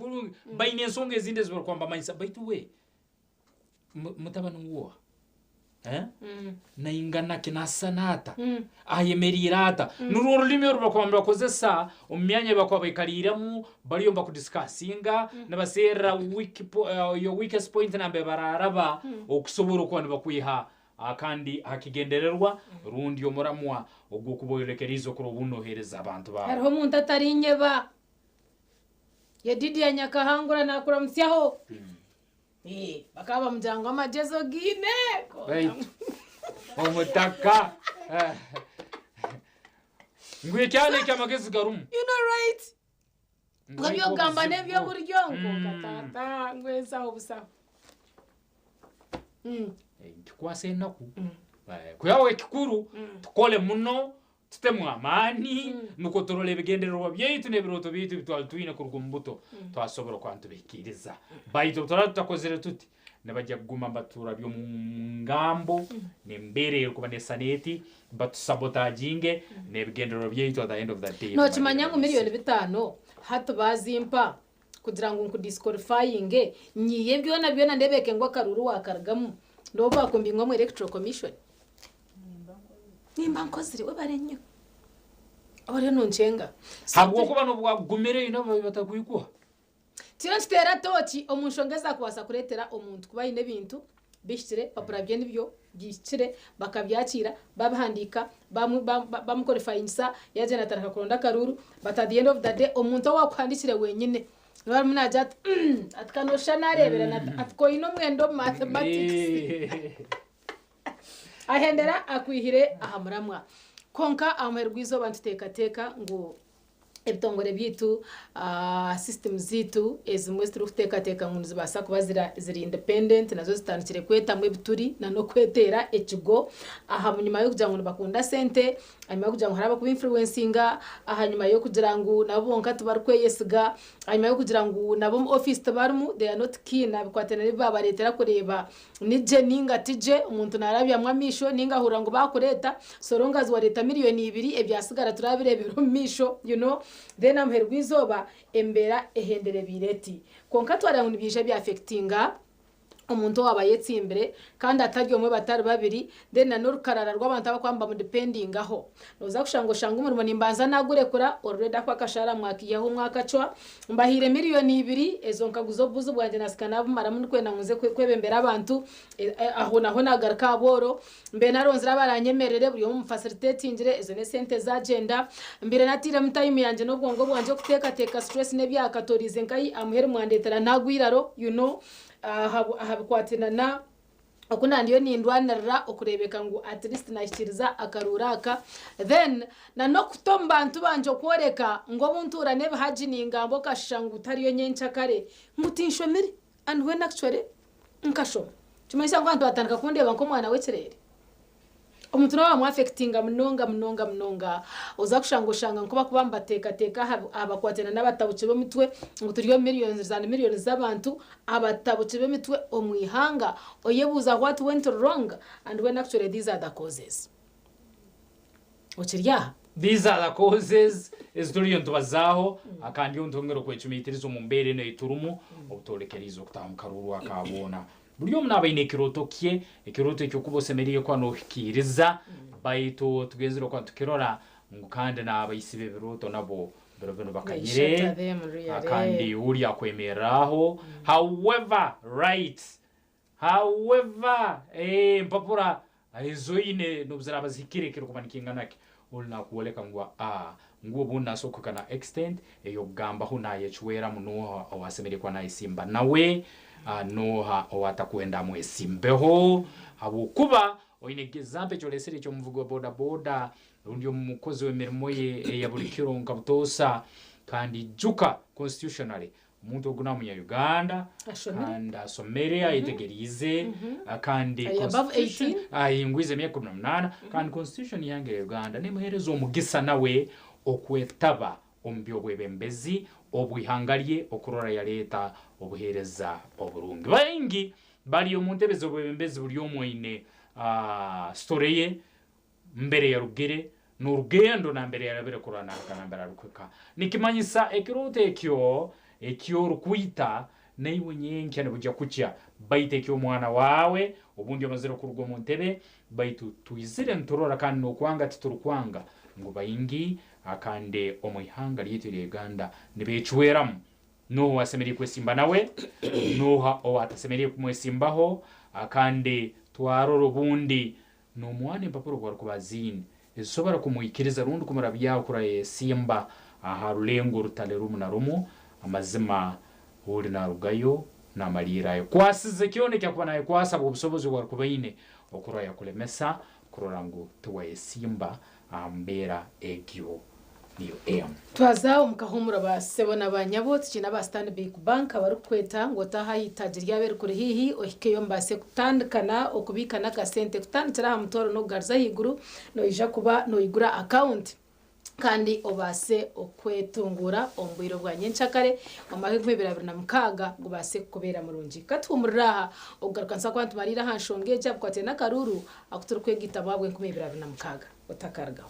bayine nsonga ezinde zibara kwamba mayisa baitu we mutabana uwo naingana kinasanata ayemerirata nuru rulimi rubakwamba kozesa umyanya bakwabayikaliramu bariyomba kudiscussinga nabasera your weakest point nambe bararaba okusobora kwanda bakwiha akandi hakigendererwa rundi yomuramwa ubwo kuboyerekerizo kuri ubunohereza abantu ba hariho umuntu atarinyeba yadidi ya nyakahangura nakuramsyaho bakaba mjango amajezo gine omutaka ngwe cyane cyamagezi garumu you know right ngabyo gamba nebyo buryo ngo katata ngweza obusa kwase naku kuyawe kikuru tukole muno tutemu amani nuko turole bigendererwa byeitu nebiroto bitu bitwaltuine kurugumbuto twasobora kwantu bikiriza bayito tutakozere tuti nebajya kuguma mbatura byo mungambo nembere kuba nesaneti batusabotaginge nebigendererwa byeitu at the end of the day no chimanyangu miliyoni 5 hatu bazimpa kugira ngo nkudisqualifying nyiye byona ndebeke ngo akaruru wakaragamu ndoba kumbingwa mu electoral commission nimba nkozire we barenyo abare noncenga habwo kuba no bwagumere inabo batakuyikuha tirantera toki omunshongeza kwasa kuretera omuntu kuba ine bintu bishire papura bye nibyo byicire bakabyakira babahandika bamukorefayinsa yaje nataraka kuronda karuru but at the end of the day omuntu wakwandikire wenyine Nwa munaja atkanosha narebera na atkoino mwendo mathematics ahendera akwihire ahamuramwa konka amerwizo bantuteka ngo ebitongore byitu system zitu ezimwe ziruteka ngo zibasa kuba ziri independent nazo zitandikire kweta mwe bituri na no kwetera ekigo aha nyuma yo kugira ngo bakunda sente hanyuma yo kugira ngo haraba ku influencinga aha nyuma yo kugira ngo nabo bonka tubarkweyesiga hanyuma yo kugira ngo nabo office tabarmu they are not keen abikwatena riba baretera kureba nije ninga tije umuntu narabya mwamisho ninga hura ngo bakureta soronga zwa leta miliyoni 2 ebyasigara turabirebero misho you know then amherwizoba embera ehendere bireti konka twara ngo bije bya affectinga omuntu wabayetsi imbere kandi ataryo mwe batari babiri then na n'urukarara rw'abantu abakwamba mu depending aho noza kushango shanga umurimo nimbanza nagure kura already akwakashara mwakiyaho mwaka cwa mbahire miliyoni 2 ezo nkaguzo buzu bwanje nasikana bumara muri kwenda nkuze kwebembera abantu aho naho nagaruka aboro mbe naronzira baranyemerere buri mu facilitatingire ezo ne sente za agenda mbere natire mu time yanje no bwongo bwanje kuteka stress ne byakatorize nkai amuhere mwandetera nagwiraro habikwatina na okuna ndiyo nindwanira okurebeka ngo at least nashikiriza akaruraka then na no kutomba abantu banje kworeka ngo buntura nebe haji ningambo kashangu tariyo nyencha kare mutinshomiri and when actually nkasho tumaisha ngo abantu batandika kundeba nko mwana wekirere omuntu nawe amwafectinga mnonga uza kushanga nkuba kubamba teka abakwatena n'abatabuce b'emitwe ngo turiyo millions z'abantu abatabuce b'emitwe omwihanga oyebuza what went wrong and when actually these are the causes okirya these are the causes ezituriyo ntubazaho akandi untongero kwecumitirizo mu mbere no iturumu obutolekerizo kutamukaruru akabona buri umwe nabaine kiroto kye ikiroto cyo kubosemeriye kwa no hikiriza bayito tugezero kwa tukirora ngukande nabayisibe biroto nabo beroveno bakanyire akandi uri akwemeraho however mpapura ayizoine nobzira bazikireke kubanikinga nake ulna kuoleka ngwa nguo buna soko kana extend eyo gamba huna yechwera muno awasemeriye kwa na isimba nawe noha owatakwenda mwesimbeho habukuba oine example cholesere cyo mvugo boda ndio mukozi w'emirimo ye ya buri kironka butosa kandi juka constitutionally umuntu oguna mu Uganda and asomere ayitegerize kandi constitution ayingwize 18 kandi constitution yange Uganda nemuherezo omugisa nawe okwetaba ombyo bwebembezi obwihangalie okurora ya leta obuhereza oburungi baingi bali omuntebezo bwebembezi buli omwine storeye mbere ya rugere n'urugendo na mbere ya kurana kanambara rukweka nikimanyisa ekirote ekyo rukwita naiwe nyenkya nebujya kucya baite kyo mwana wawe obundi amazero kurugwa mu ntebe baitu tuizire ntorora kandi nokwanga titurukwanga ngo bayingi akande omwihanga lyitire Uganda nibechweramu no wasemeri kwesimba nawe no watasemeri kumwesimbaho akande twaroro bundi no mwane papuro kwa kubazini esobara kumwikiriza rundi kumurabya kura simba aharulengo rutale rumu na rumu amazima uri na rugayo na malirayo kwasize kione cyakubanaye kwasaba ubusobozi bwa kubaine okura ya kulemesa kurorangu tuwaye simba ambera egyo niyo twaza umukahumura basebona abanyabotsi kina ba Stanbic Bank abarukweta ngo tahayitagira yabere kuri hihi ohikeyo mbase kutandikana okubikana ka sente kutandikira mutoro no garza higuru no ija kuba no igura account kandi obase okwetungura ombwiro bwa nyenchakare amahirwe 2026 ngo base kubera murungi katumuriraha ogarukansa kwantu marira hanshongeje bwate na karuru akuturukwe gitababwe 2026 otakarga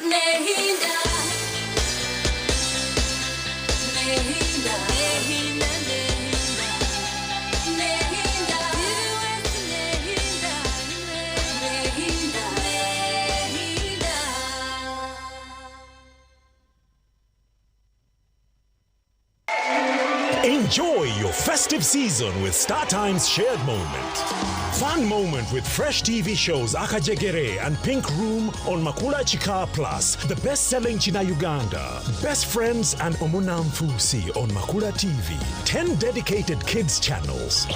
Nehinda Enjoy your festive season with StarTime's Shared Moment. Fun moment with fresh TV shows Akajegere and Pink Room on Makula Chika Plus, the best-selling China Uganda. Best Friends and Omunam Fusi on Makula TV. 10 dedicated kids channels.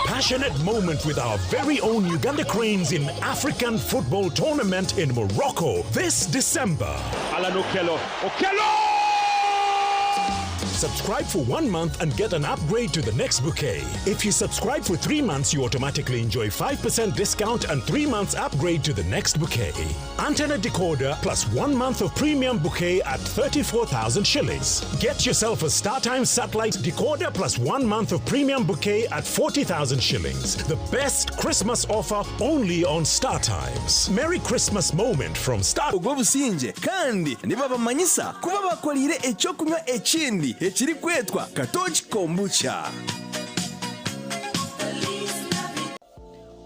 Passionate moment with our very own Uganda Cranes in African football tournament in Morocco this December. Alan Okello! Subscribe for 1 month and get an upgrade to the next bouquet. If you subscribe for 3 months, you automatically enjoy 5% discount and 3 months upgrade to the next bouquet. Antenna decoder plus 1 month of premium bouquet at 34,000 shillings. Get yourself a StarTimes satellite decoder plus 1 month of premium bouquet at 40,000 shillings. The best Christmas offer only on StarTimes. Merry Christmas moment from Star. Kandi niba bamanyisa kuba bakolire ekyokunywa ekindi ekiri kwetwa Katochi Kombucha.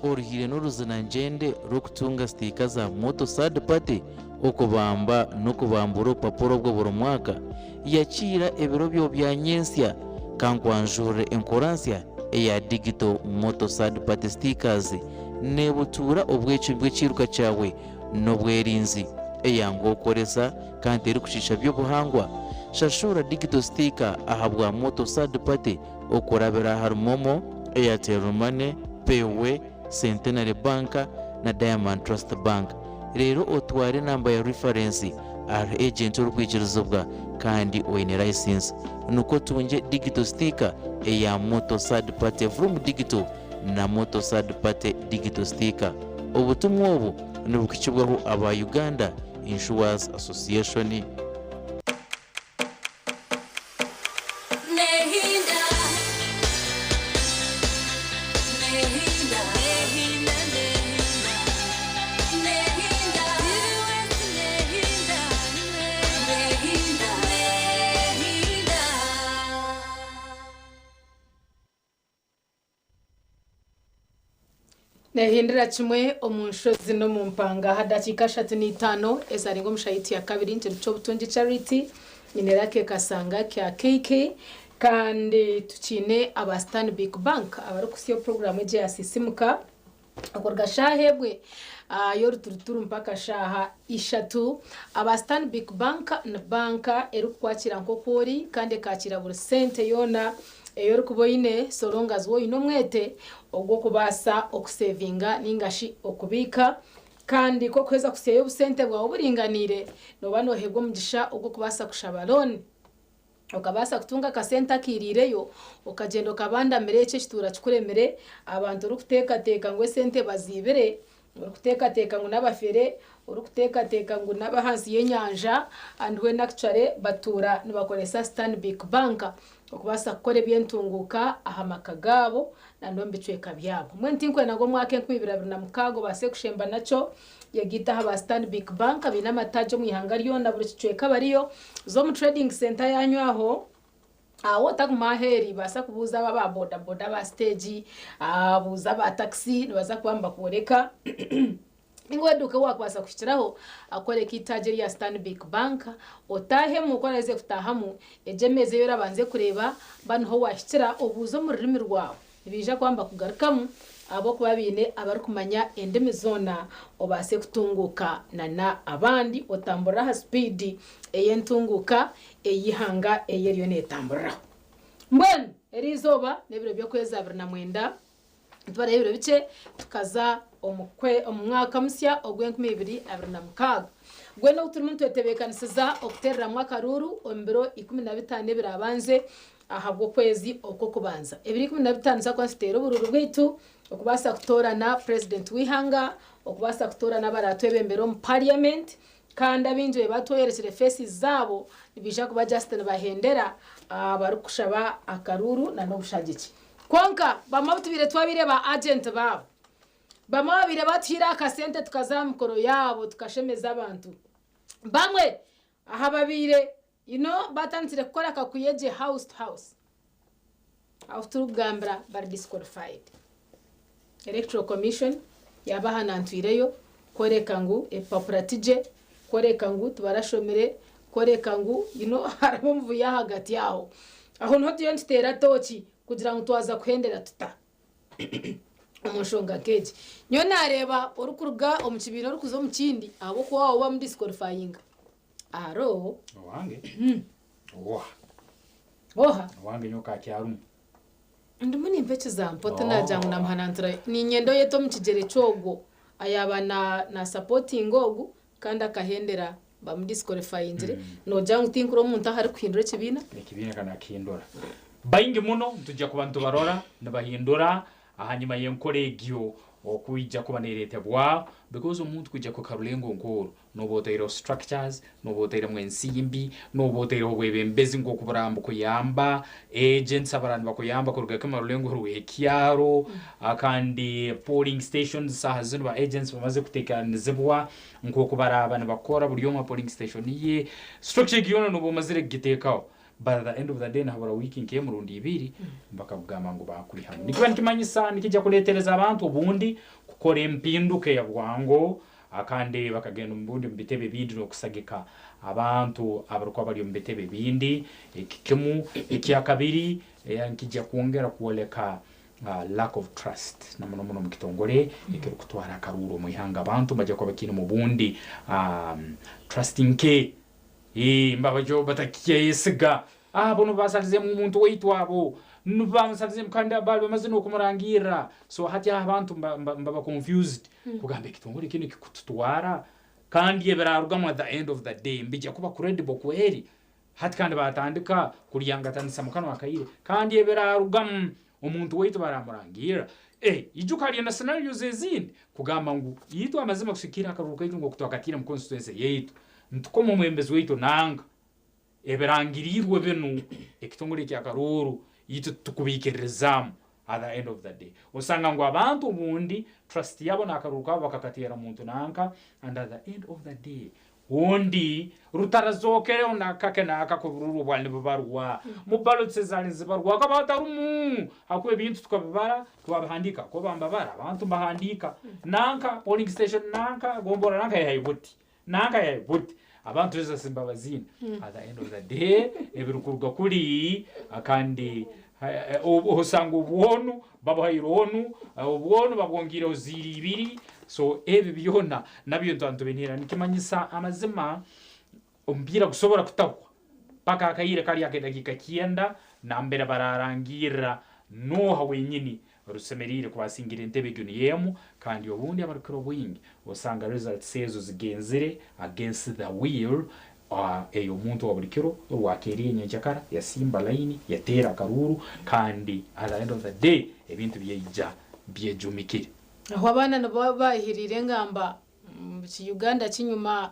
Oruhire n'uruzina njende rukutunga stika za moto third party okubamba n'okubambura urupapuro bwo buri mwaka yakira ebiro byo bya nyensya kankwanjure enkoransya eya digital moto third party stickers nebutura obwecyo bw'ekiruka cyawe n'obwerinzi eyango okoresa kandi eri kushisha by'obuhangwa shashura digital sticker ahabwa moto third party okurabira harimomo Airtel Money, Payway, Centenary Bank na Diamond Trust Bank. Rero otware namba ya reference ari agent urukwikirizobwa kandi oine license nuko tunje digital sticker eya moto third party from digital na moto third party digital sticker. Ubutumwa obu nubukicibwaho aba Uganda Insurance Association. Nehindira kimwe omunshozi no mumpanga hadakika 35 ezaringo mushayiti ya kabiri nti cyo butungi charity inerake kasanga kya KK kandi tukine aba Stanbic Bank abari kusiyo program je asisimuka akorga shahebwe yo ruturuturu mpaka shaha ishatu aba Stanbic Bank na banka eri kwakira nkokori kandi kakira buri sente yona eyo kuboine soronga zwo ino mwete ogwo kubasa okusevinga ningashi okubika kandi ko kweza kuseyo busente bwa buringanire no bano hebwo mugisha ogwo kubasa kushaba loan okabasa kutunga kasenta kirireyo okagendo kabanda mereche kitura kikuremere abantu rukuteka teka ngwe sente bazibere urukuteka teka ngo nabafere urukuteka teka ngo nabahansi yenyanja and when actually batura nibakoresa Stanbic Bank okubasa kukore byentunguka ahamaka gabo na ndombe cweka byabo mwentinkwe nago mwake 2025 base kushemba nacho yagita haba Stanbic Bank bina matajo mwihangariyo na buri cweka bariyo zo mu trading center yanyu aho takumaheri basa kubuza baba boda boda ba stage buza ba taxi baza kwamba kureka ingweduka wakwasa kushiraho akore kitajeri ya Stanbic Bank otahe mukoreze kutahamu ejemeze yora banze kureba banho washira obuzo mu rurimi rwawe ibija kwamba kugarukamu abo kubabine abari kumanya endemi zona obase kutunguka na abandi otambura ha speed eyentunguka eyihanga eyeriyo netambura mbwen erizoba nebiro byo kweza 2029 twara ebiro bice tukaza omwaka musya ogwenkumi 2026 gweno utumuntu etebekanisiza okuterera mwaka ruru ombero 15 birabanze ahabwo kwezi okukubanza 2015 zakwasitero bururu bwitu okubasa kutorana president wihanga okubasa kutorana baratwebe mbero mu parliament kandi abinjoye batoyerekere faces zabo nibija kuba Justin bahendera barukushaba akaruru na nobushagiki konka bamabutubire twabire ba agent babo bamabire batira akasente tukazamukoro yabo tukashemeza abantu bamwe ahababire batanzire gukora kakuyeje house to house after ugambra bar disqualified electoral commission yabahanantwireyo koreka ngu epapuratije koreka ngu tubarashomere koreka ngu harimo mvuya hagati yaho aho nto tiyo ntitera toki kugira ngo twaza kuhendera tuta umushonga keje nyo nareba urukuruga omukibiro rukuzo mukindi abo ko wawo ba mu disqualifying aro wange wange nyoka cyarumu ndumuni mpeche za mpota najangu na mhanantura ni nyendo yeto mukigere cyogo ayaba na supporting ogu kandi akahendera ba mu disqualifying no jangu tinkuro umuntu ahari kwindura kibina kana kindora bayingi muno tujja ku bantu barora nabahindura ahanyuma yenkolegyo okwijja kubaneretebwa because umuntu kujja ku karulengo nkoro noboteiro structures noboteiro mwensimbi noboteiro bwebembezi ngo kuburambo kuyamba agents abarani bakuyamba kuruga kamarulengo ruhekyaro akandi polling stations sahazino ba agents bamaze kutekanizebwa ngo kubarabana bakora buri yo polling station ye structure giyono no bomazire gitekaho by the end of the day nahabura wiki nke murundi ibiri bakabugamba ngo bakuri hamwe nikiba nikimanyisa nikijya kuletereza abantu ubundi gukora impinduke ya bwango akande bakagenda mbundi mbitebe bindi no kusagika abantu abaruko bari mbitebe bindi ikimu ikiya kabiri nkijya kuongera kuoleka lack of trust namuno mu kitongole ikero kutwara akaruro mu ihanga abantu bajya kwa bakina mu bundi trusting ke mbabajo batakiye yesiga bono basalize mu muntu weitwabo nubamsalize mkanda bali bamaze no kumurangira so hati abantu mbaba confused kugambe kitongole kino kikututwara kandi yeberaruga at the end of the day mbijya kuba credible kweri hati kandi batandika kuryangatanisa mukano akayire kandi yeberaruga umuntu wetu baramurangira ijukari na scenarios ezindi kugamba ngo yitu amazima kushikira akaruka yitu ngo kutwakatira mu constituency yetu ntukomo mwembezi wetu nanga eberangirirwe benu ekitongole kya karuru yitu tukubikirizamu at the end of the day usanga ngo abantu bundi trust yabo nakaruka bakakatira muntu nanga and at the end of the day wondi rutarazokere onakake nakakururu bwali babarwa mubalotse zalinze barwa kabatarumu akwe bintu tukabara twabahandika ko bambabara abantu bahandika nanka polling station nanka gombora nanka yayibuti nanka yayibuti abantu reza simbabazina at the end of the day ebirukurwa kuri akandi usanga ubwonu babahironu ubwonu babwongire uziri ibiri so ebi byona nabyo ntantubinira nikimanyisa amazima umbira gusobora kutakwa paka akayire kali yakidakika kienda na mbere bararangira no hawenyini rusemerire kwasingira intebe yemu kandi obundi abarikiro bwingi usanga results sezo zigenzire against the will eyo muntu waburikiro wakeriye nyenjakara ya simba line yatera karuru kandi at the end of the day ebintu byejja byejumikire aho abana nabo bahirire ngamba ki Uganda kinyuma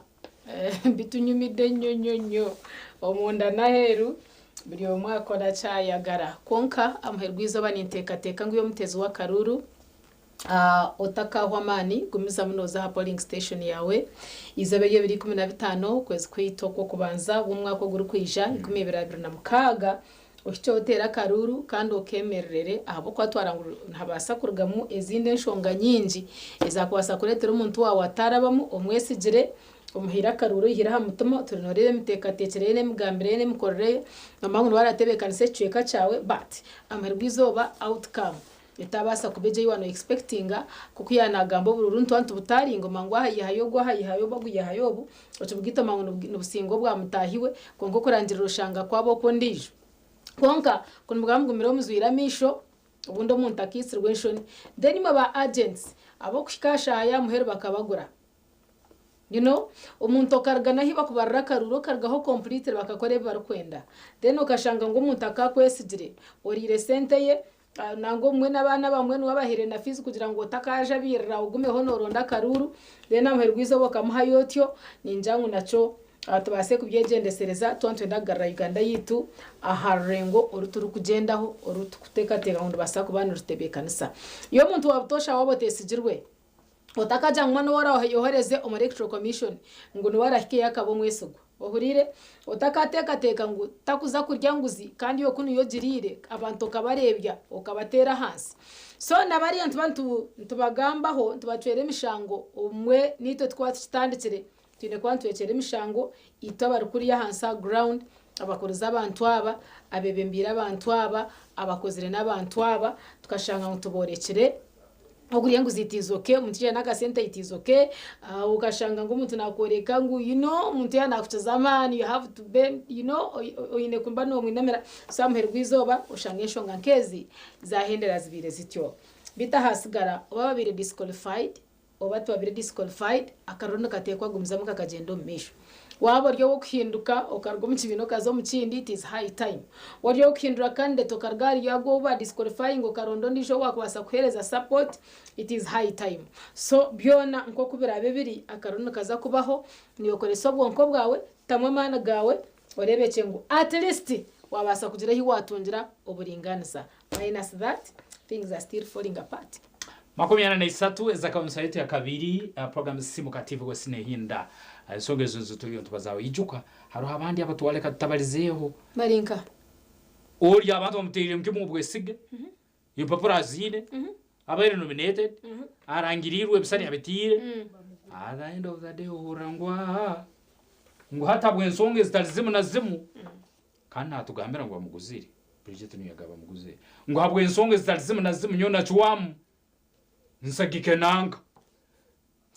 bitunyumide nyonyonyo omunda naheru buri omwaka ndacayagara konka amherwiza baninteka ngo yo mutezi wa karuru otakahwamani gumiza munoza ha polling station yawe izabe yo 2015 kwezi kwitoko kubanza umwaka guru kwija 2026 ukichotera karuru kandi okemerere abo kwatwara ntabasa kurugamu ezinde nshonga nyinji ezakwasa kuretera umuntu wawe atarabamo omwesigire umuhira karuru hira hamutuma tunorere mitekatekere n'emigambire n'emikorere amangu baratebekanise cweka cyawe but amarwizoba outcome etabasa kubeje yiwano expectinga kuko yanagambo buruntu antu butari ngo mangwa yahayogwa baguyahayobu otubugita mangu n'ubusingo bwa mutahiwe kongo kurangira rushanga kwabo ko ndijo konka kunmugambo miro muzwira misho ubundi umuntu akisirwe nshoni then maba agents abo kushikasha ya muhero bakabagura umuntu kargana hiba kubarra karuro kargaho complete bakakore barukwenda then ukashanga ngo umuntu akakwesigire orire sente ye nango mwe nabana bamwe n'wabahere na fees kugira ngo takaje birra ugume hono ronda karuru then amherwizo bokamuha yotyo ninjangu naco atubase kubyegendesereza twantwendagarra Uganda yitu aharengo oruturu kugendaho orutukuteka ngo basako bana rutebekanisa iyo muntu wabutosha wabotesigirwe otakaja mwana wara yohereze o electoral commission ngo niwarahike yakabo mwesugo ohurire otakateka ngo takuza kurya nguzi kandi yo kunu yogirire abantu kabarebya okabatera hansi so nabari abantu tubagambaho tubatwere mishango umwe nito twatitandikire tine kwantwekere mishango itabarukuri ya hansa ground abakoriza abantu aba abebembira abantu aba abakozire n'abantu aba tukashanga ngo tuborekere oguriye ngo zitizoke umuntu yana gasente itizoke ukashanga ngo umuntu nakoreka ngo umuntu yana kutazamani you have to bend oyine kumba no mwinamera samherwizoba ushangesho ngankezi zahendera zibire zityo bitahasigara babire disqualified obatu babire disqualified akarono katekwa gumza muka kagendo misho wabo ryo okuhinduka okargo mu kibino kazo mu kindi it is high time waryo okuhindura kandi tokargari yago ba disqualifying okarondo ndijo wakwasa kuhereza support it is high time so byona nko kubira bibiri akarono kaza kubaho niyo koreso bwonko bwawe tamwe mana gawe orebeke ngo at least wabasa kugira hi watungira oburinganiza minus that things are still falling apart. 23 eza kaunsa yetu ya kabiri program simu kativu kwa sinehinda ensonga ezo turiyo tubazaho ijuka hariho abandi abatwaleka tutabarizeho marinka ori abantu bamuterire mke mu bwesige impapuro azine abaire nominated arangirirwe bisani abitire at the end of the day urangwa ngo hatabwe ensonga zitalizimu na zimu kandi natugambira ngo bamuguzire Bridget niyo yagaba muguzire ngo habwe ensonga zitalizimu na zimu nyona chwamu nsagike nanga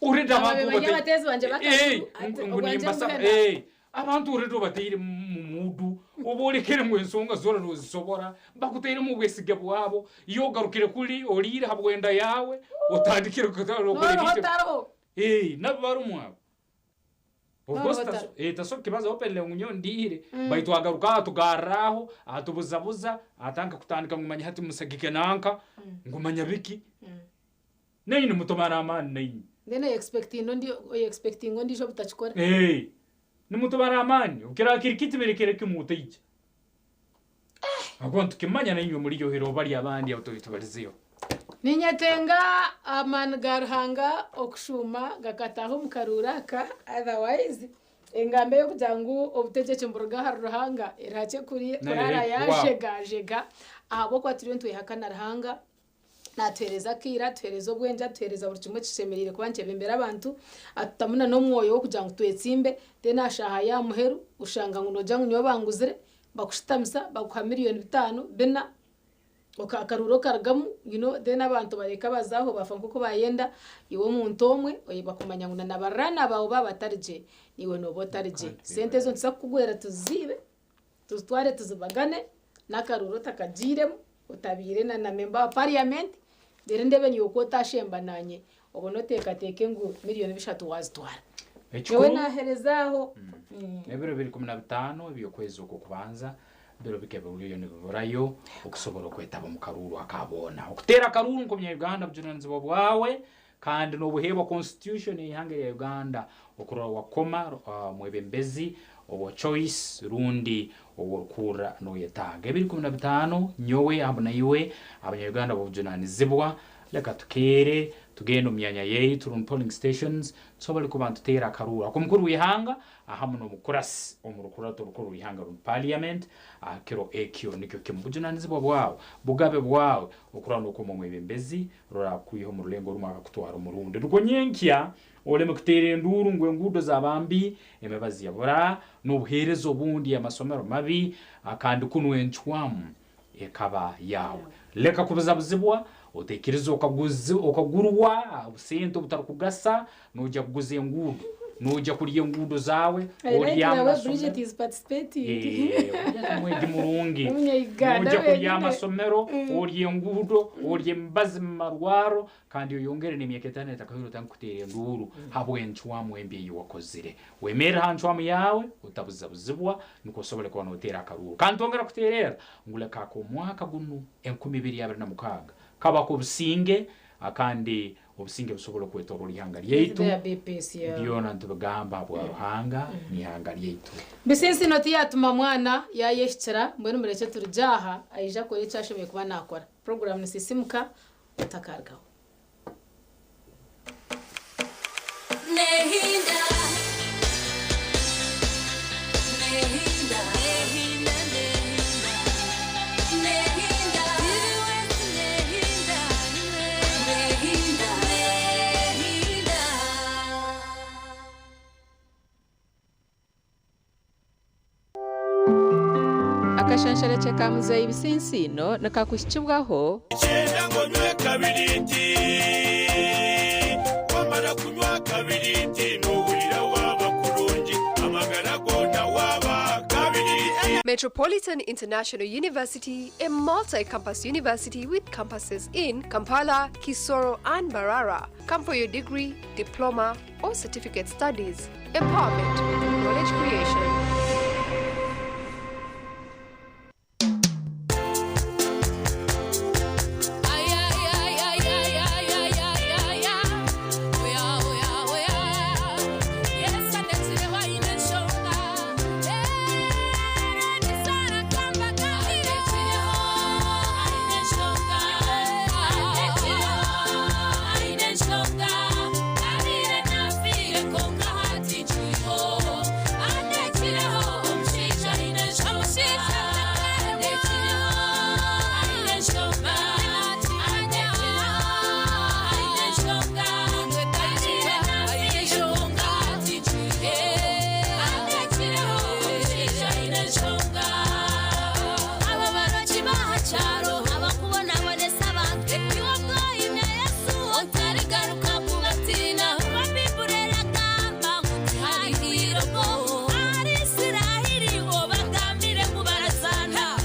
urida abantu batezi banje bakatu abantu urida batire mu mudu oborekere mu ensonga zora rozisobora bakutere mu bwesige bwabo iyo garukire kuri orire habwenda yawe utandikire kutaro kuri nabaro mwabo Ogosta taso kibaza opele unyo ndire baitwagaruka tugaraho atubuzabuza atanka kutandika ngumanya hati musagike nanka ngumanya biki nini mutomara amani nini ndene expecting ndi jo butachikora ni mutomara amani ukira kirikiti berekere kimutije agonto kimanya na inyo muri yo hero bari abandi autoritubariziyo ninyatenga amangarhanga okushuma gakataho mukaruraka otherwise engambe yo kujangu obutegeche mburuga haruhanga irache kuri kurara yashegajega abo kwa turiyo ntuyihakana rahanga natwereza kira twereza obwenja twereza buri kimwe kishemerire kwanje bembera abantu atamuna no mwoyo wo kujangu twetsimbe tena shaha ya muheru ushanga ngo nojangu nyo banguzire bakushitamisa bakuha miliyoni 5 bena okakaruro karagamu then abantu bareka bazaho bafa nkuko bayenda iwo muntu omwe bakumanya ngo nabarana bawo babatarije niwe no botarije sente zo ntsa kugwera tuzibe tuzitware tuzibagane nakaruro takagiremo utabire na member wa parliament dere ndebe niyo ko tashemba nanye obono teke ngo miliyoni 3 wazitwara yewe naherezaho ebiro 15 byo kwezi uko kubanza bero bikebe uriyo niborayo okusobora kwetaba mu karuru akabona okutera karuru ko mu Uganda bujunanzi bwawe kandi no buhebo constitution ihange ya Uganda okura wakoma mwebembezi obo choice rundi okura no yetaga 2015 nyowe abona iwe abanyarwanda bujunanizibwa leka tukere tugenda myanya yetu run polling stations so bali kubantu tera karuru akomukuru wihanga ahamuno mukurasi omurukurato rukuru wihanga run parliament akero ekyo nikyo kimbujunanizibwa bwawo bugabe bwawo okurano ko mu bembezi rora kuyiho mu rulengo rumaka kutwara umurundi ruko nyenkya ole mukutere nduru ngwe ngudo zabambi emebazi yabora n'ubuherezo bundi amasomero mabi akandi kunwenchwamu ekaba yawe leka kubuzabuzibwa utekereza ukagurwa ubusento butarukugasa nujya kuguze ngudo nujya kuriye ngudo zawe oriyama Bridget is participating mwegi murungi nujya kuriye amasomero oriye ngudo oriye mbazi marwaro kandi yongere n'imyeketane takahiro tankutere nduru habwenchwa mwembe yiwakozire wemera hanchwa yawe utabuzabuzibwa nuko sobole kwa notera karuru kandi ongera kuterera nguleka ko mwaka gunu 2026 kaba ko businge akandi obusinge busobola kwetoro lihanga lyeitu byona ntubagamba bwa ruhanga ni hanga lyeitu bisensi noti yatuma mwana yayeshira mbone mureke turujaha aija ko yacashobye kuba nakora program nisisimuka utakargaho nehinda akashanshara cyakamuza ibisinsino nakakushikibwaho cyenda ngo nywe kabiriti wamara kunywa kabiriti n'uburira waba kurungi amagara gona waba kabiriti. Metropolitan International University, a multi-campus university with campuses in Kampala, Kisoro and Mbarara. Come for your degree, diploma or certificate studies. Empowerment, knowledge creation.